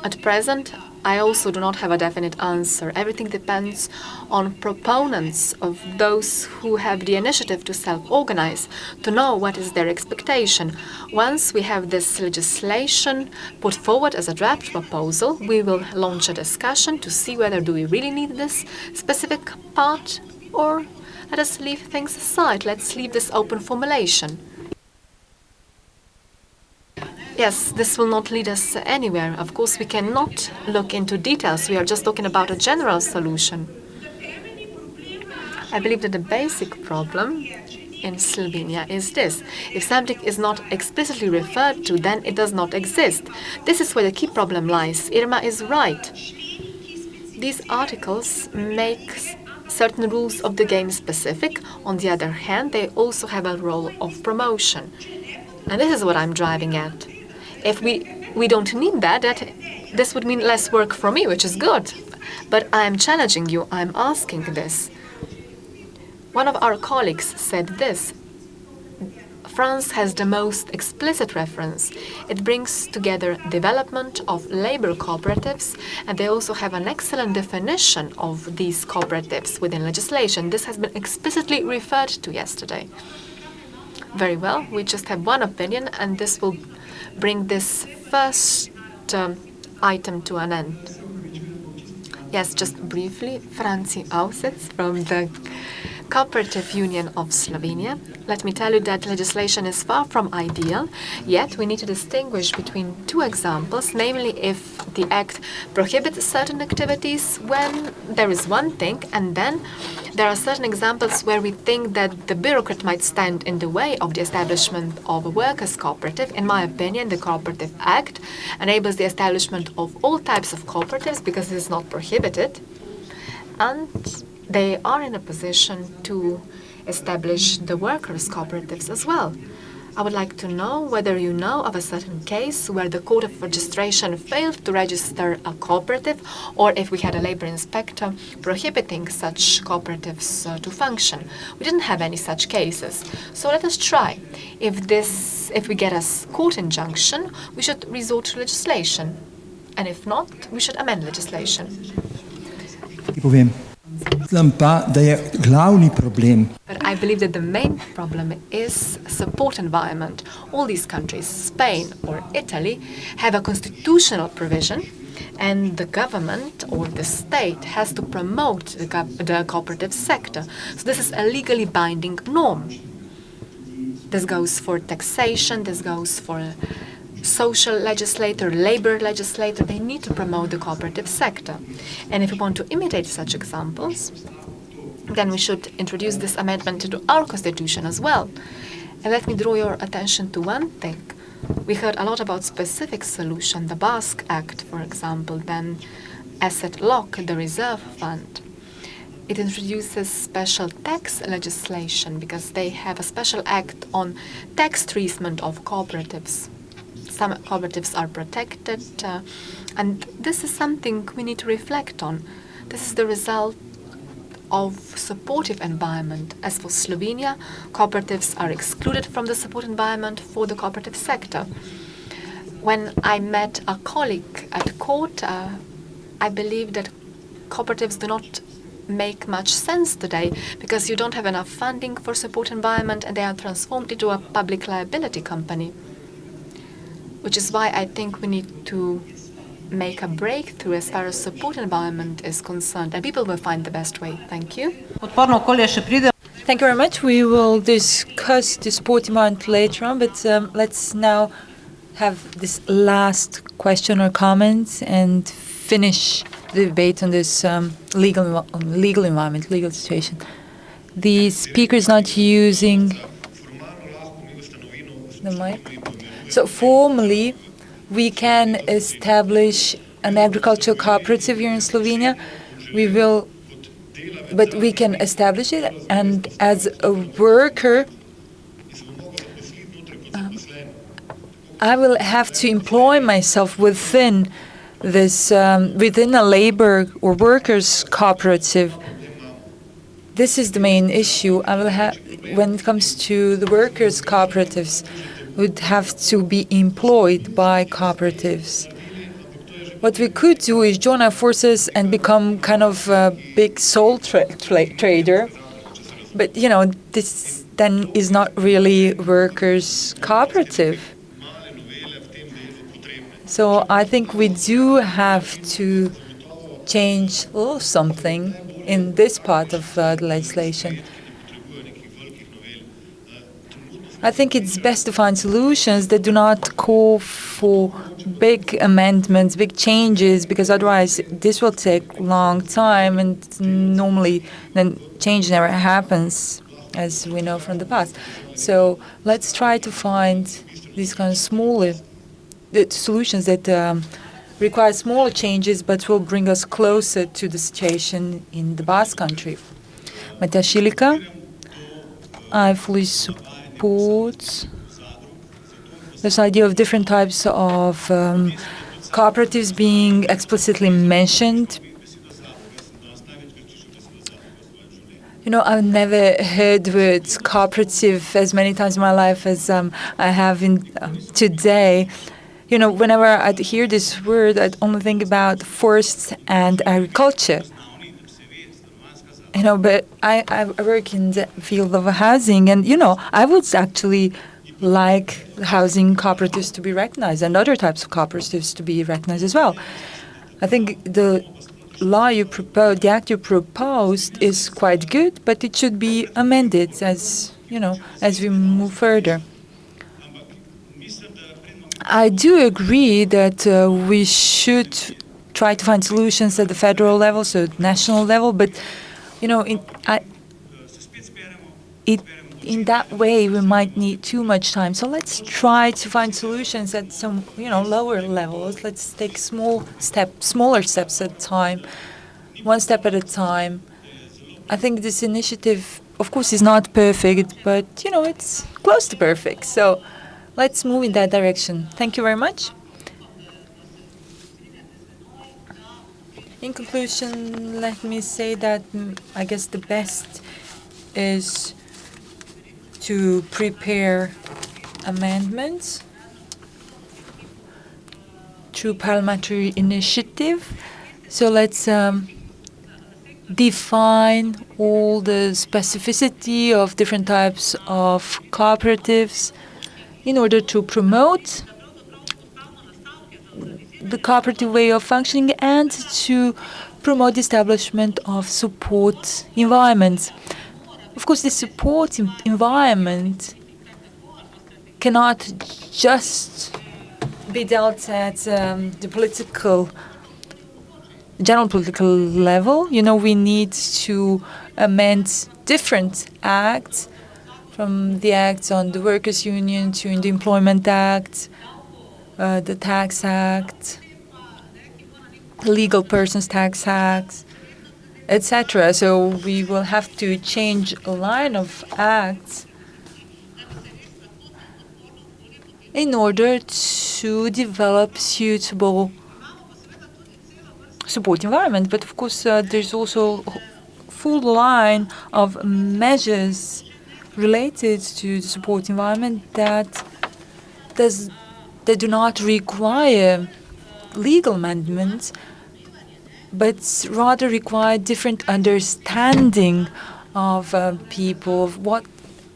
at present, I also do not have a definite answer. Everything depends on proponents of those who have the initiative to self-organize, to know what is their expectation. Once we have this legislation put forward as a draft proposal, we will launch a discussion to see whether do we really need this specific part, or let us leave things aside. Let's leave this open formulation. Yes, this will not lead us anywhere. Of course, we cannot look into details. We are just talking about a general solution. I believe that the basic problem in Slovenia is this. If something is not explicitly referred to, then it does not exist. This is where the key problem lies. Irma is right. These articles make certain rules of the game specific. On the other hand, they also have a role of promotion. And this is what I'm driving at. If we don't need that, this would mean less work for me, which is good. But I'm challenging you, I'm asking this. One of our colleagues said this: France has the most explicit reference. It brings together development of labor cooperatives, and they also have an excellent definition of these cooperatives within legislation. This has been explicitly referred to yesterday. Very well, we just have one opinion, and this will bring this first item to an end. Yes, just briefly, Franci Ausec from the Cooperative Union of Slovenia. Let me tell you that legislation is far from ideal, yet we need to distinguish between two examples, namely if the Act prohibits certain activities when there is one thing, and then there are certain examples where we think that the bureaucrat might stand in the way of the establishment of a workers' cooperative. In my opinion, the Cooperative Act enables the establishment of all types of cooperatives because it is not prohibited, and they are in a position to establish the workers' cooperatives as well. I would like to know whether you know of a certain case where the Court of Registration failed to register a cooperative, or if we had a labor inspector prohibiting such cooperatives to function. We didn't have any such cases. So let us try. If we get a court injunction, we should resort to legislation. And if not, we should amend legislation. But I believe that the main problem is support environment. All these countries, Spain or Italy, have a constitutional provision, and the government or the state has to promote the cooperative sector. So this is a legally binding norm. This goes for taxation, this goes for social legislator, labor legislator. They need to promote the cooperative sector. And if we want to imitate such examples, then we should introduce this amendment into our constitution as well. And let me draw your attention to one thing. We heard a lot about specific solution, the Basque Act, for example, then asset lock, the reserve fund. It introduces special tax legislation because they have a special act on tax treatment of cooperatives. Some cooperatives are protected, and this is something we need to reflect on. This is the result of supportive environment. As for Slovenia, cooperatives are excluded from the support environment for the cooperative sector. When I met a colleague at court, I believe that cooperatives do not make much sense today because you don't have enough funding for support environment and they are transformed into a public liability company. Which is why I think we need to make a breakthrough as far as support environment is concerned, and people will find the best way. Thank you. Thank you very much. We will discuss the support environment later on, but let's now have this last question or comment and finish the debate on this legal environment, legal situation. The speaker is not using the mic. So formally, we can establish an agricultural cooperative here in Slovenia. But we can establish it, and as a worker, I will have to employ myself within this, within a labor or workers' cooperative. This is the main issue. I will have, when it comes to the workers' cooperatives, would have to be employed by cooperatives. What we could do is join our forces and become kind of a big sole trader. But, you know, this then is not really workers' cooperative. So I think we do have to change a little something in this part of the legislation. I think it's best to find solutions that do not call for big amendments, big changes, because otherwise this will take a long time, and normally then change never happens, as we know from the past. So let's try to find these kind of smaller solutions that require smaller changes but will bring us closer to the situation in the Basque country. Matashilika. I fully support this idea of different types of cooperatives being explicitly mentioned. You know, I've never heard the word cooperative as many times in my life as I have today. You know, whenever I'd hear this word, I'd only think about forests and agriculture. You know, but I work in the field of housing, and, you know, I would actually like housing cooperatives to be recognized and other types of cooperatives to be recognized as well. I think the law you proposed, the act you proposed, is quite good, but it should be amended as, you know, as we move further. I do agree that we should try to find solutions at the federal level, so national level, but, you know, in that way, we might need too much time. So let's try to find solutions at some, you know, lower levels. Let's take smaller steps at a time, one step at a time. I think this initiative, of course, is not perfect, but, you know, it's close to perfect. So let's move in that direction. Thank you very much. In conclusion, let me say that I guess the best is to prepare amendments through parliamentary initiative. So let's define all the specificity of different types of cooperatives in order to promote the cooperative way of functioning and to promote the establishment of support environments. Of course, the support environment cannot just be dealt at the general political level. You know, we need to amend different acts, from the acts on the Workers' Union to the Employment Act, the Tax Act, the Legal Persons Tax Act, etc. So we will have to change a line of acts in order to develop suitable support environment. But of course, there's also a full line of measures related to the support environment that do not require legal amendments, but rather require different understanding of people, of what,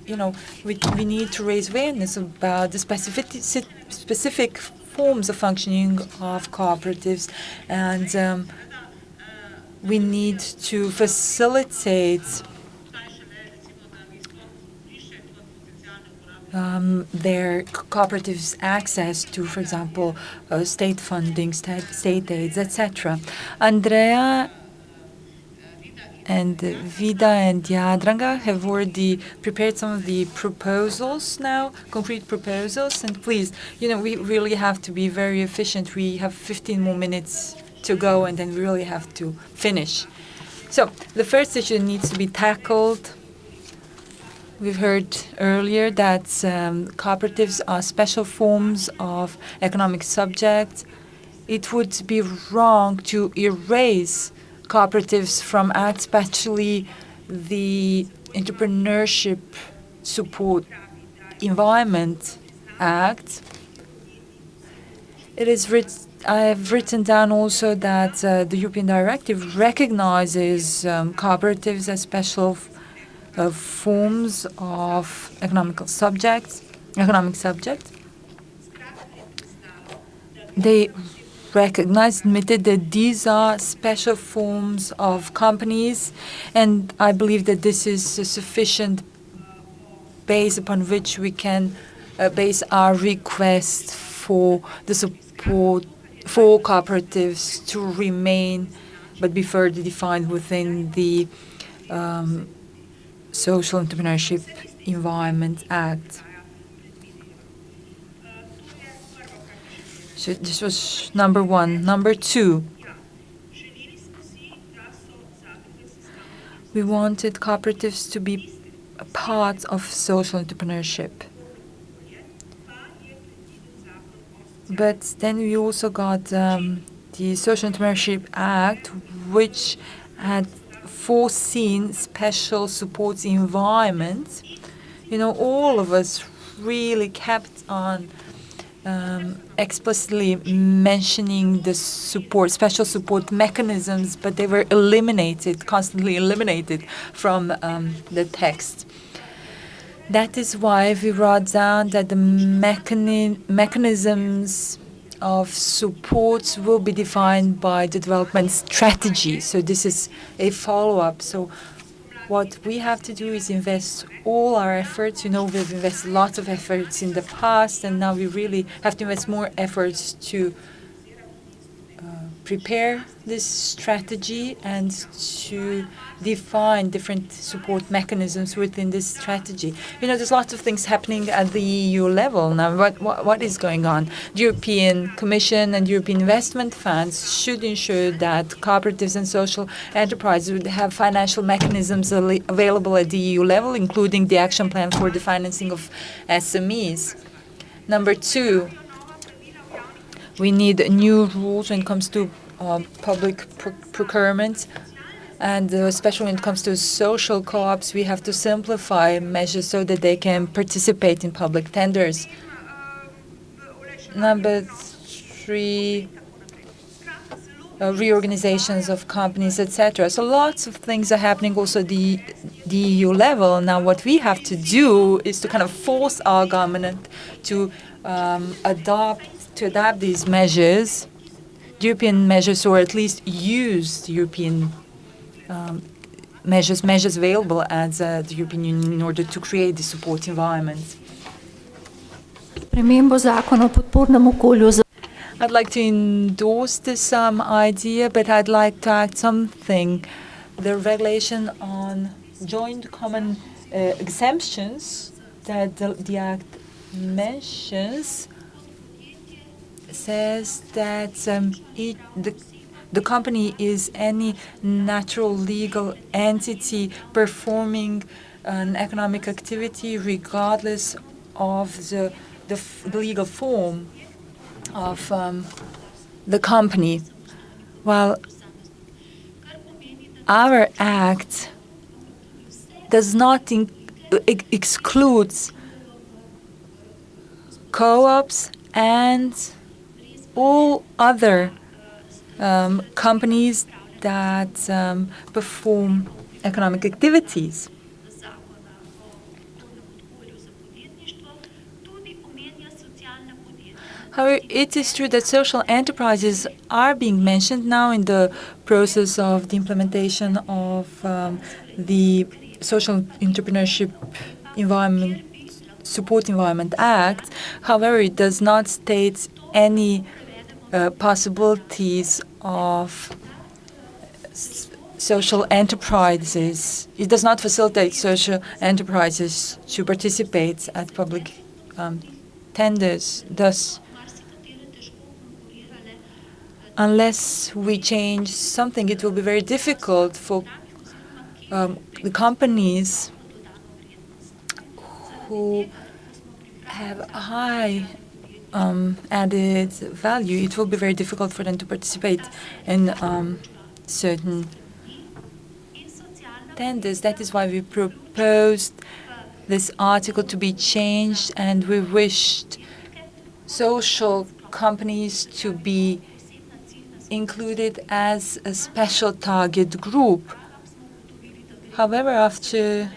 you know, we need to raise awareness about the specific forms of functioning of cooperatives, and we need to facilitate their cooperatives' access to, for example, state funding, state aids, etc. Andrea and Vida and Jadranka have already prepared some of the proposals now, concrete proposals. And please, you know, we really have to be very efficient. We have 15 more minutes to go, and then we really have to finish. So the first issue needs to be tackled. We've heard earlier that cooperatives are special forms of economic subjects. It would be wrong to erase cooperatives from acts, especially the Entrepreneurship Support Environment Act. I have written down also that the European Directive recognizes cooperatives as special forms of economic subjects. They admitted that these are special forms of companies, and I believe that this is a sufficient base upon which we can base our request for the support for cooperatives to remain, but be further defined within the Social Entrepreneurship Environment Act. So this was number one. Number two, We wanted cooperatives to be a part of social entrepreneurship. But then we also got the Social Entrepreneurship Act, which had foreseen special support environments. All of us really kept on explicitly mentioning the special support mechanisms, but they were constantly eliminated from the text. That is why we wrote down that the mechanisms of support will be defined by the development strategy. So this is a follow-up. So what we have to do is invest all our efforts. We've invested lots of efforts in the past, and now we really have to invest more efforts to prepare this strategy and to define different support mechanisms within this strategy. There's lots of things happening at the EU level now. What is going on? The European Commission and European investment funds should ensure that cooperatives and social enterprises would have financial mechanisms available at the EU level, including the action plan for the financing of SMEs. Number 2, we need new rules when it comes to public procurement, and especially when it comes to social co-ops, we have to simplify measures so that they can participate in public tenders. Number 3, reorganizations of companies, etc. So lots of things are happening also at the EU level. Now what we have to do is to kind of force our government to adopt these measures, European measures, or at least use the European measures available at the European Union in order to create the support environment. I'd like to endorse this idea, but I'd like to add something. The regulation on joint common exemptions that the Act mentions says that the company is any natural legal entity performing an economic activity regardless of the legal form of the company. While our Act does not exclude co-ops and all other companies that perform economic activities. However, it is true that social enterprises are being mentioned now in the process of the implementation of the Social Entrepreneurship Support Environment Act. However, it does not state any possibilities of social enterprises. It does not facilitate social enterprises to participate at public tenders. Thus, unless we change something, it will be very difficult for the companies who have a high added value. It will be very difficult for them to participate in certain tenders. That is why we proposed this article to be changed, and we wished social companies to be included as a special target group. However, after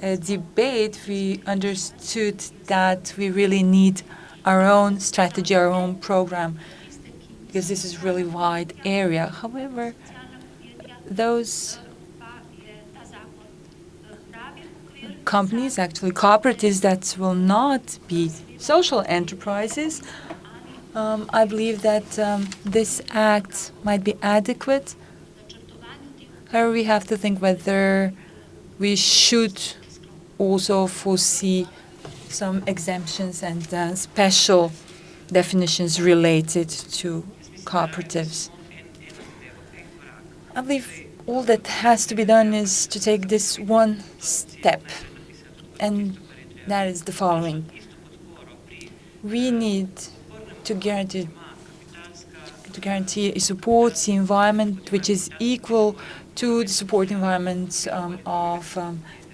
a debate, we understood that we really need our own strategy, our own program, because this is a really wide area. However, those companies, actually cooperatives that will not be social enterprises, I believe that this act might be adequate. However, we have to think whether we should also foresee some exemptions and special definitions related to cooperatives. I believe all that has to be done is to take this one step, and that is the following. We need to guarantee a support environment which is equal to the support environments of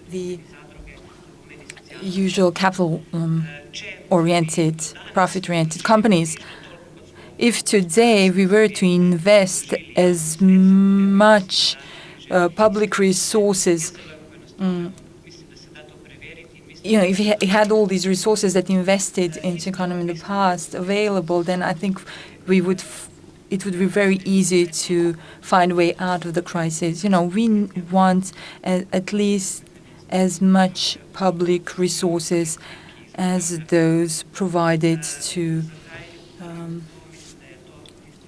the usual capital-oriented, profit-oriented companies. If today we were to invest as much public resources, if we had all these resources that invested into economy in the past available, then I think it would be very easy to find a way out of the crisis. We want at least as much public resources as those provided to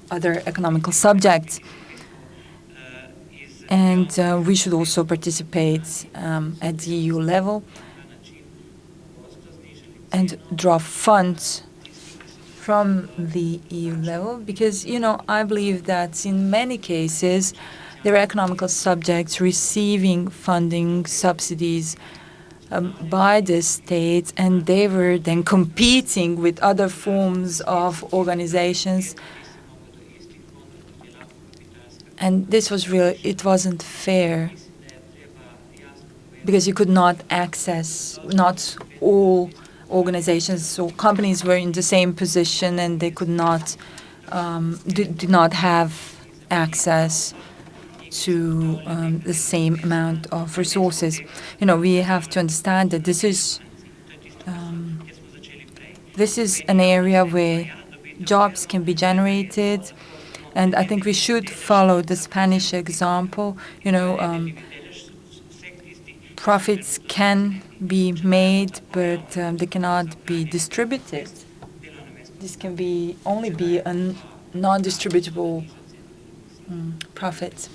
other economical subjects. And we should also participate at the EU level and draw funds from the EU level, because, I believe that in many cases, there are economical subjects receiving funding, subsidies by the state, and they were then competing with other forms of organizations. And this was it wasn't fair, because you could not access, not all organizations, so companies were in the same position and they could not, did not have access to the same amount of resources. We have to understand that this is an area where jobs can be generated, and I think we should follow the Spanish example. Profits can be made, but they cannot be distributed. This can only be a non-distributable profit.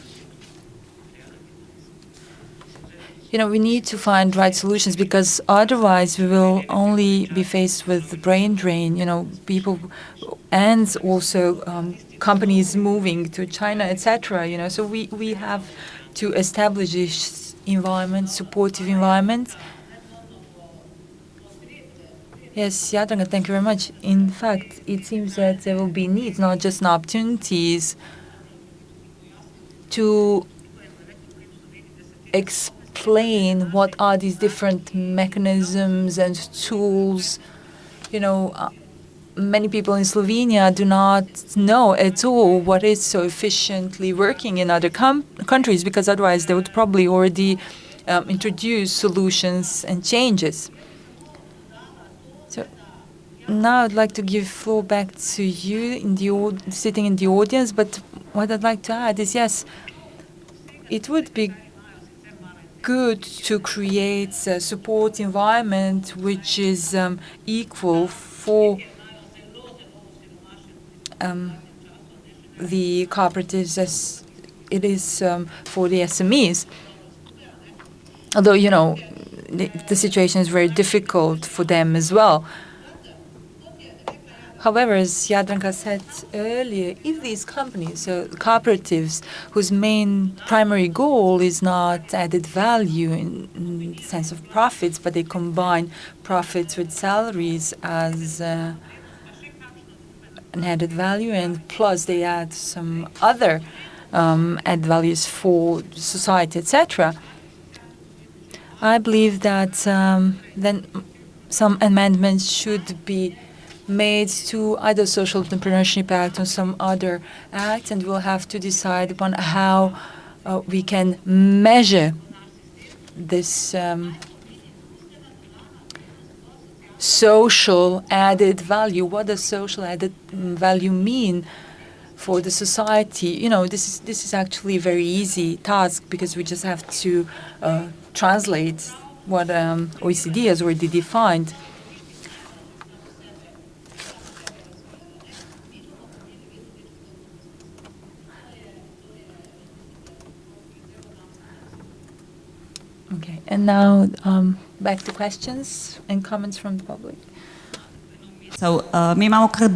We need to find right solutions, because otherwise we will only be faced with the brain drain. People, and also companies moving to China, etc. So we have to establish this environment, supportive environment. Yes, Jadranka, thank you very much. In fact, it seems that there will be needs, not just opportunities, to explain what are these different mechanisms and tools. Many people in Slovenia do not know at all what is so efficiently working in other countries, because otherwise they would probably already introduce solutions and changes. So now I'd like to give floor back to you sitting in the audience, but what I'd like to add is, yes, it would be good to create a support environment which is equal for the cooperatives as it is for the SMEs. Although, the situation is very difficult for them as well. However, as Jadranka said earlier, if these companies, so cooperatives, whose primary goal is not added value in the sense of profits, but they combine profits with salaries as an added value, and plus they add some other added values for society, etc. I believe that then some amendments should be made to either Social Entrepreneurship Act or some other act, and we'll have to decide upon how we can measure this social added value. What does social added value mean for the society? This is actually a very easy task, because we just have to translate what OECD has already defined. Okay, and now back to questions and comments from the public. Mi imamo kar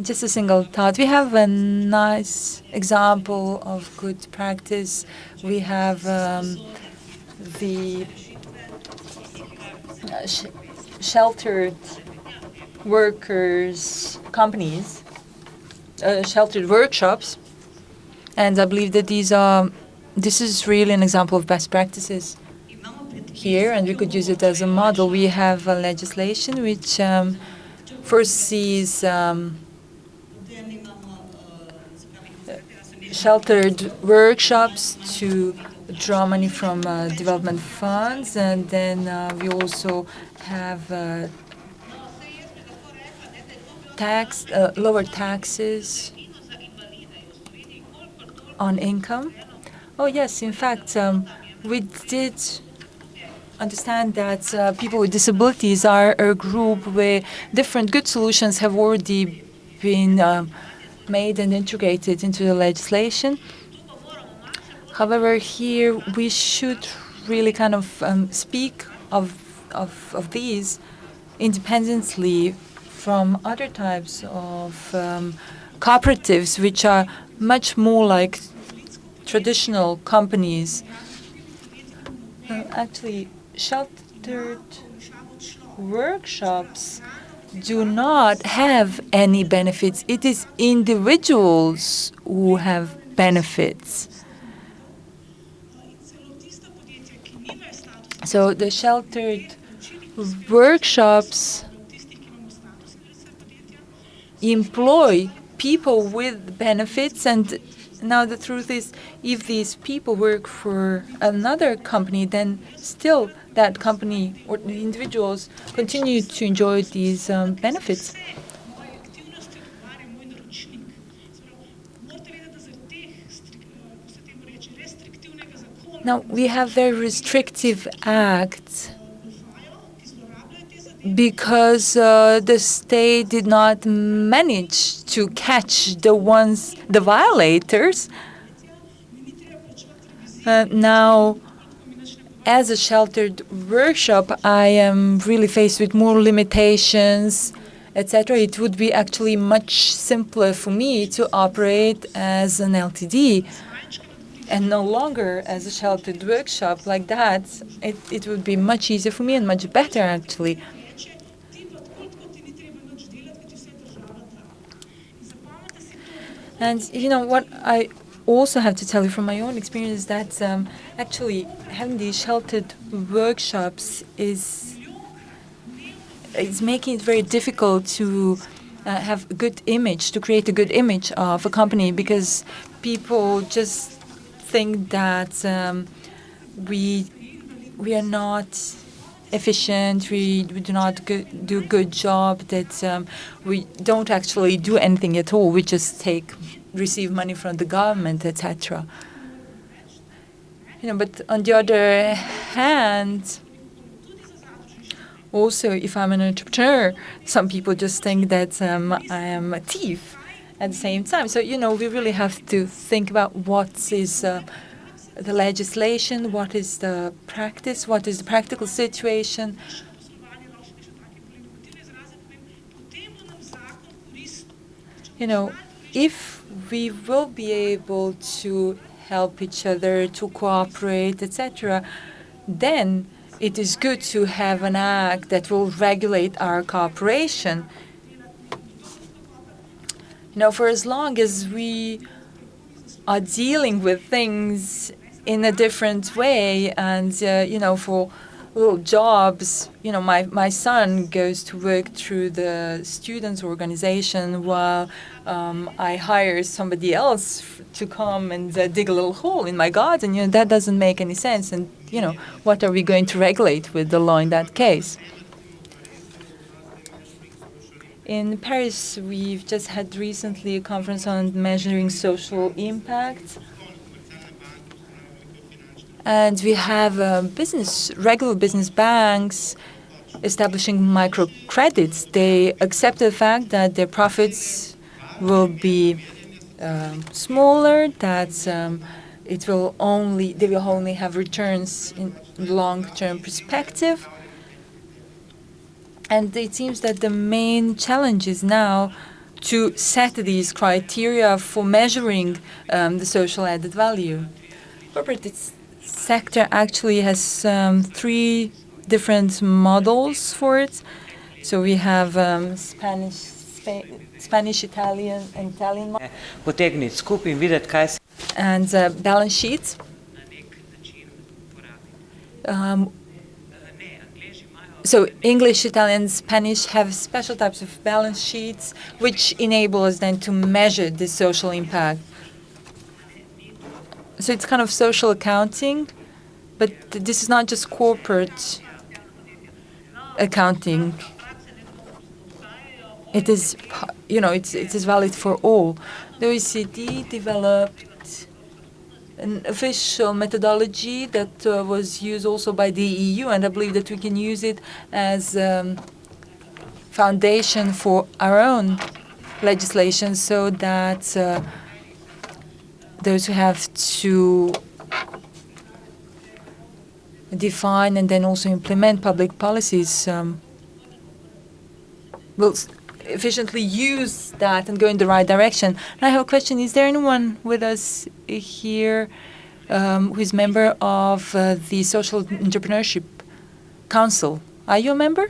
just a single thought. We have a nice example of good practice. We have the sheltered workers companies, sheltered workshops, and I believe that this is really an example of best practices here, and we could use it as a model. We have a legislation which foresees sheltered workshops to draw money from development funds, and then we also have lower taxes on income. Oh yes, in fact, we did understand that people with disabilities are a group where different good solutions have already been made and integrated into the legislation. However, here we should really kind of speak of these independently from other types of cooperatives, which are much more like traditional companies. Actually, sheltered workshops do not have any benefits. It is individuals who have benefits. So the sheltered workshops employ people with benefits, and now the truth is, if these people work for another company, then still that company or the individuals continue to enjoy these benefits. Now, we have very restrictive acts because the state did not manage to catch the violators. Now, as a sheltered workshop, I am really faced with more limitations, etc. It would be actually much simpler for me to operate as an LTD and no longer as a sheltered workshop like that. It would be much easier for me and much better, actually. And you know what I also have to tell you from my own experience is that actually having these sheltered workshops is making it very difficult to have a good image, to create a good image of a company, because people just think that we are not efficient, we do not do a good job, that we don't actually do anything at all. We just receive money from the government, etc. You know, but on the other hand, also, if I'm an entrepreneur, some people just think that I am a thief at the same time. So, you know, we really have to think about what is the legislation, what is the practice, what is the practical situation. You know, if we will be able to help each other, to cooperate, etc., then it is good to have an act that will regulate our cooperation. You know, for as long as we are dealing with things in a different way, and you know, for little jobs, you know, my son goes to work through the students' organization while I hire somebody else to come and dig a little hole in my garden. You know, that doesn't make any sense. And you know, what are we going to regulate with the law in that case? In Paris, we've just had recently a conference on measuring social impact. And we have regular business banks establishing microcredits. They accept the fact that their profits will be smaller, that they will only have returns in long-term perspective. And it seems that the main challenge is now to set these criteria for measuring the social added value. Corporate sector actually has 3 different models for it. So we have Spanish, Italian, and Italian Potegniti skupaj in videti, kaj se... and balance sheets. So English, Italian, Spanish have special types of balance sheets which enable us then to measure the social impact. So it's kind of social accounting, but this is not just corporate accounting. It is, it is valid for all. The OECD developed an official methodology that was used also by the EU, and I believe that we can use it as foundation for our own legislation, so that those who have to define and then also implement public policies will efficiently use that and go in the right direction. And I have a question. Is there anyone with us here who is member of the Social Entrepreneurship Council? Are you a member?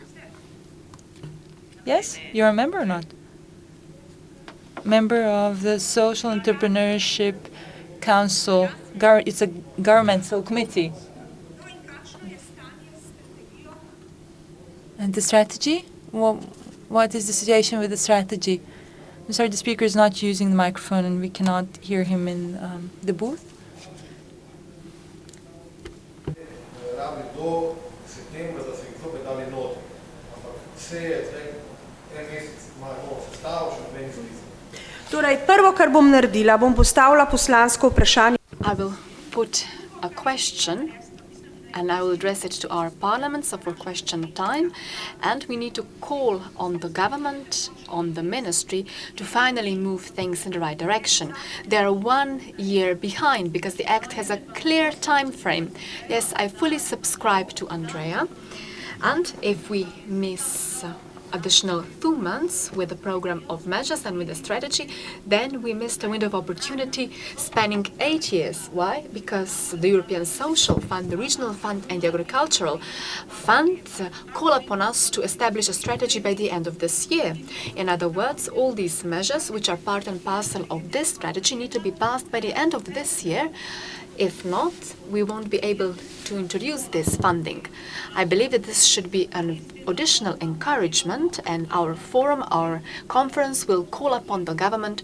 Yes? You're a member or not? Member of the Social Entrepreneurship Council. It's a governmental committee. And the strategy? Well, what is the situation with the strategy? I'm sorry, the speaker is not using the microphone and we cannot hear him in the booth. Torej, prvo, kar bom naredila, bom postavila poslansko vprašanje. I will put a question and I will address it to our parliament, so for question time. And we need to call on the government, on the ministry, to finally move things in the right direction. They are 1 year behind because the Act has a clear time frame. Yes, I fully subscribe to Andrea. And if we miss additional 2 months with the program of measures and with the strategy, then we missed a window of opportunity spanning 8 years. Why? Because the European Social Fund, the Regional Fund and the Agricultural Fund call upon us to establish a strategy by the end of this year. In other words, all these measures, which are part and parcel of this strategy, need to be passed by the end of this year. If not, we won't be able to introduce this funding. I believe that this should be an additional encouragement, and our forum, our conference will call upon the government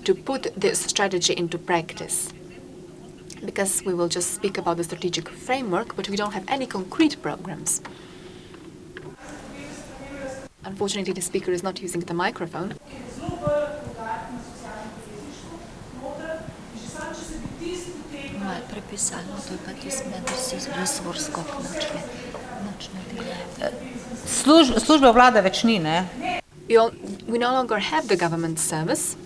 to put this strategy into practice. Because we will just speak about the strategic framework, but we don't have any concrete programs. Unfortunately, the speaker is not using the microphone. Službe vlade več ni, ne? We no longer have the government service.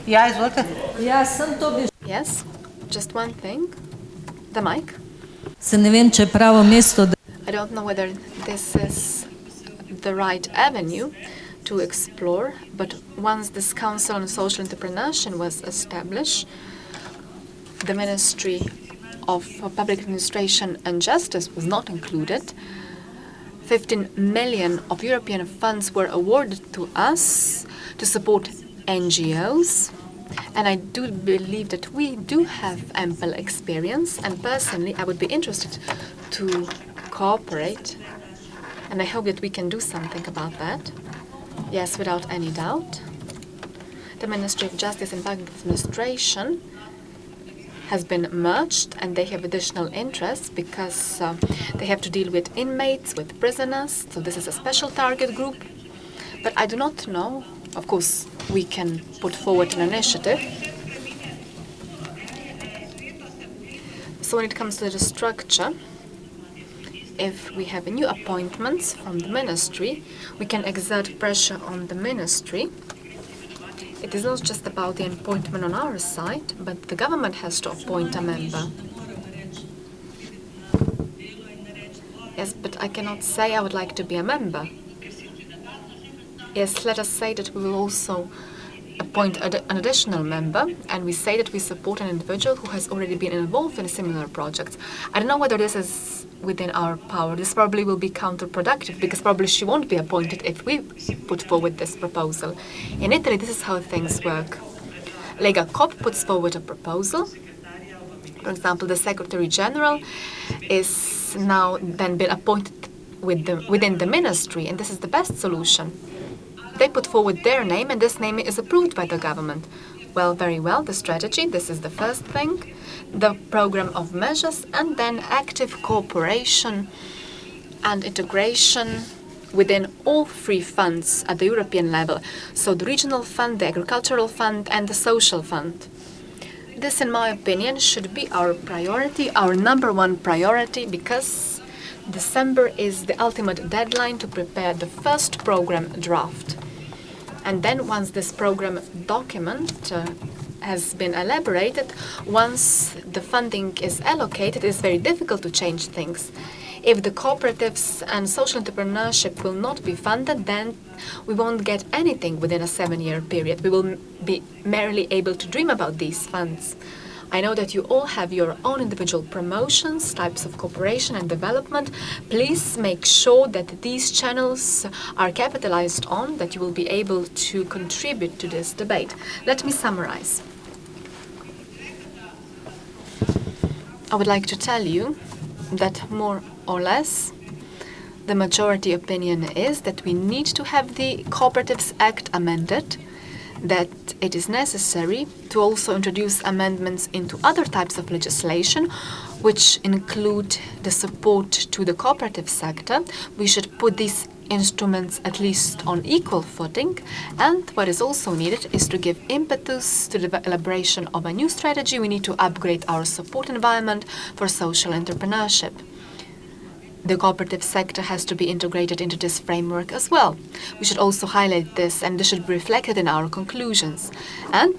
Ja, izvolite. Yes, just one thing. The mic. I don't know whether this is the right avenue to explore, but once this Council on Social Entrepreneurship was established, the Ministry of Public Administration and Justice was not included. 15 million of European funds were awarded to us to support NGOs, and I do believe that we do have ample experience, and personally I would be interested to cooperate, and I hope that we can do something about that. Yes, without any doubt. The Ministry of Justice and Public Administration has been merged, and they have additional interests because they have to deal with inmates, with prisoners, so this is a special target group. But I do not know. Of course, we can put forward an initiative. So when it comes to the structure, if we have new appointments from the ministry, we can exert pressure on the ministry. It is not just about the appointment on our side, but the government has to appoint a member. Yes, but I cannot say I would like to be a member. Yes, let us say that we will also appoint an additional member, and we say that we support an individual who has already been involved in similar projects. I don't know whether this is within our power. This probably will be counterproductive, because probably she won't be appointed if we put forward this proposal. In Italy, this is how things work. Lega Coop puts forward a proposal. For example, the Secretary General is now then been appointed within the ministry, and this is the best solution. They put forward their name, and this name is approved by the government. Well, very well, the strategy, this is the first thing, the program of measures, and then active cooperation and integration within all three funds at the European level. So the regional fund, the agricultural fund, and the social fund. This, in my opinion, should be our priority, our number one priority, because December is the ultimate deadline to prepare the first program draft. And then once this program document has been elaborated, once the funding is allocated, it's very difficult to change things. If the cooperatives and social entrepreneurship will not be funded, then we won't get anything within a 7-year period. We will be merely able to dream about these funds. I know that you all have your own individual promotions, types of cooperation and development. Please make sure that these channels are capitalized on, that you will be able to contribute to this debate. Let me summarize. I would like to tell you that more or less the majority opinion is that we need to have the Cooperatives Act amended, that it is necessary to also introduce amendments into other types of legislation, which include the support to the cooperative sector. We should put these instruments at least on equal footing, and what is also needed is to give impetus to the elaboration of a new strategy. We need to upgrade our support environment for social entrepreneurship. The cooperative sector has to be integrated into this framework as well. We should also highlight this, and this should be reflected in our conclusions. And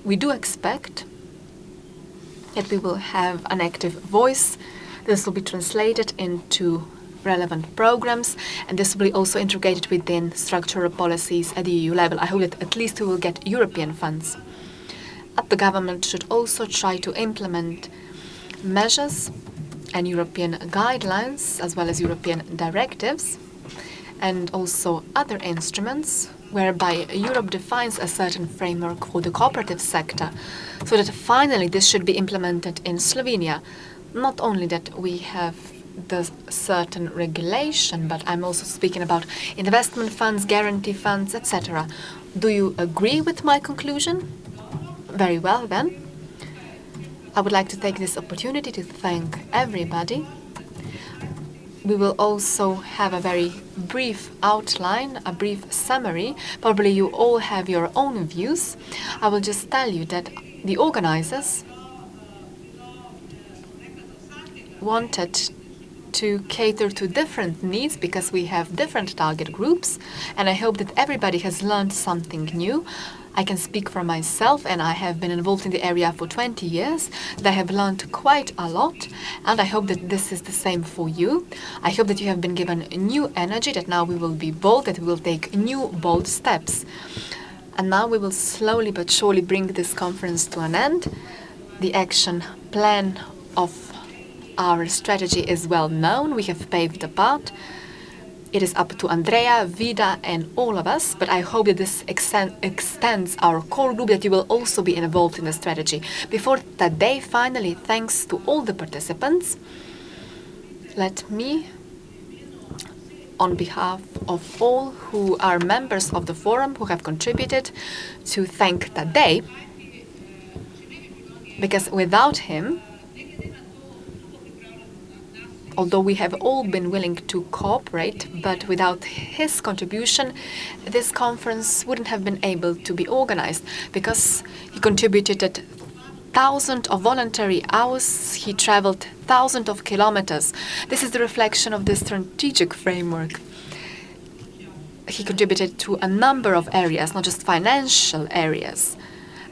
we do expect that we will have an active voice. This will be translated into relevant programs, and this will be also integrated within structural policies at the EU level. I hope that at least we will get European funds. The government should also try to implement measures and European guidelines, as well as European directives, and also other instruments whereby Europe defines a certain framework for the cooperative sector, so that finally this should be implemented in Slovenia. Not only that we have the certain regulation, but I'm also speaking about investment funds, guarantee funds, etc. Do you agree with my conclusion? Very well then. I would like to take this opportunity to thank everybody. We will also have a very brief outline, a brief summary. Probably you all have your own views. I will just tell you that the organizers wanted to cater to different needs because we have different target groups, and I hope that everybody has learned something new. I can speak for myself, and I have been involved in the area for 20 years. I have learned quite a lot, and I hope that this is the same for you. I hope that you have been given new energy, that now we will be bold, that we will take new bold steps. And now we will slowly but surely bring this conference to an end. The action plan of our strategy is well known. We have paved the path. It is up to Andrea, Vida, and all of us, but I hope that this extends our core group, that you will also be involved in the strategy. Before that day, finally, thanks to all the participants, let me, on behalf of all who are members of the forum, who have contributed, to thank Tadej, because without him, although we have all been willing to cooperate, but without his contribution, this conference wouldn't have been able to be organized, because he contributed thousands of voluntary hours, he traveled thousands of kilometers. This is the reflection of the strategic framework. He contributed to a number of areas, not just financial areas.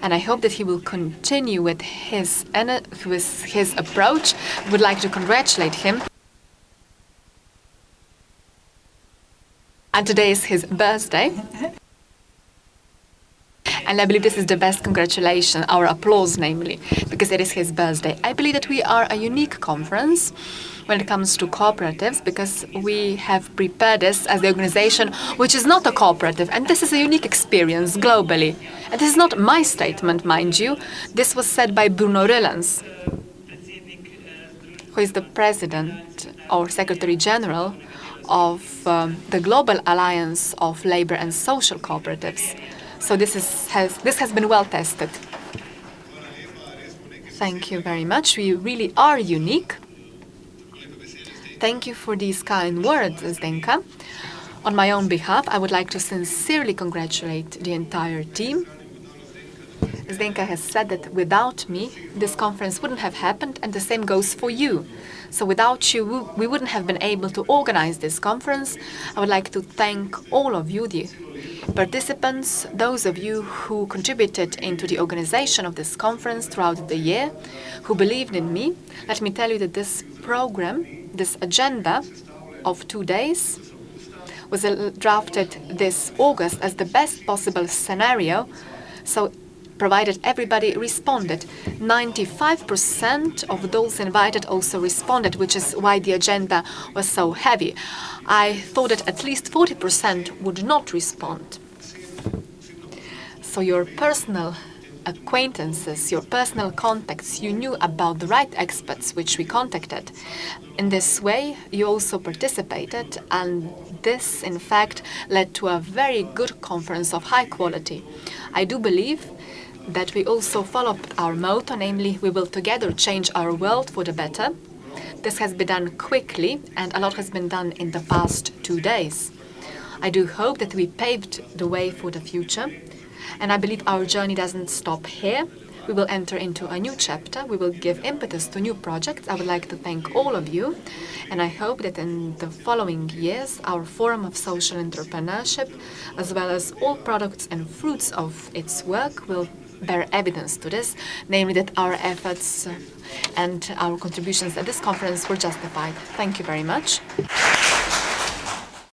And I hope that he will continue with his approach. I would like to congratulate him. And today is his birthday. And I believe this is the best congratulation, our applause namely, because it is his birthday. I believe that we are a unique conference when it comes to cooperatives, because we have prepared this as the organization which is not a cooperative, and this is a unique experience globally. And this is not my statement, mind you. This was said by Bruno Rillens, who is the president or secretary general of the Global Alliance of Labor and Social Cooperatives. So this has been well tested. Thank you very much. We really are unique. Thank you for these kind words, Zdenka. On my own behalf, I would like to sincerely congratulate the entire team. Zdenka has said that without me, this conference wouldn't have happened, and the same goes for you. So without you, we wouldn't have been able to organize this conference. I would like to thank all of you, the participants, those of you who contributed into the organization of this conference throughout the year, who believed in me. Let me tell you that this program, this agenda of 2 days, was drafted this August as the best possible scenario, so provided everybody responded. 95% of those invited also responded, which is why the agenda was so heavy. I thought that at least 40% would not respond. So your personal acquaintances, your personal contacts, you knew about the right experts which we contacted. In this way, you also participated, and this, in fact, led to a very good conference of high quality. I do believe that we also followed our motto, namely, we will together change our world for the better. This has been done quickly, and a lot has been done in the past 2 days. I do hope that we paved the way for the future, and I believe our journey doesn't stop here. We will enter into a new chapter. We will give impetus to new projects. I would like to thank all of you, and I hope that in the following years, our Forum of Social Entrepreneurship, as well as all products and fruits of its work, will bear evidence to this, namely that our efforts and our contributions at this conference were justified. Thank you very much.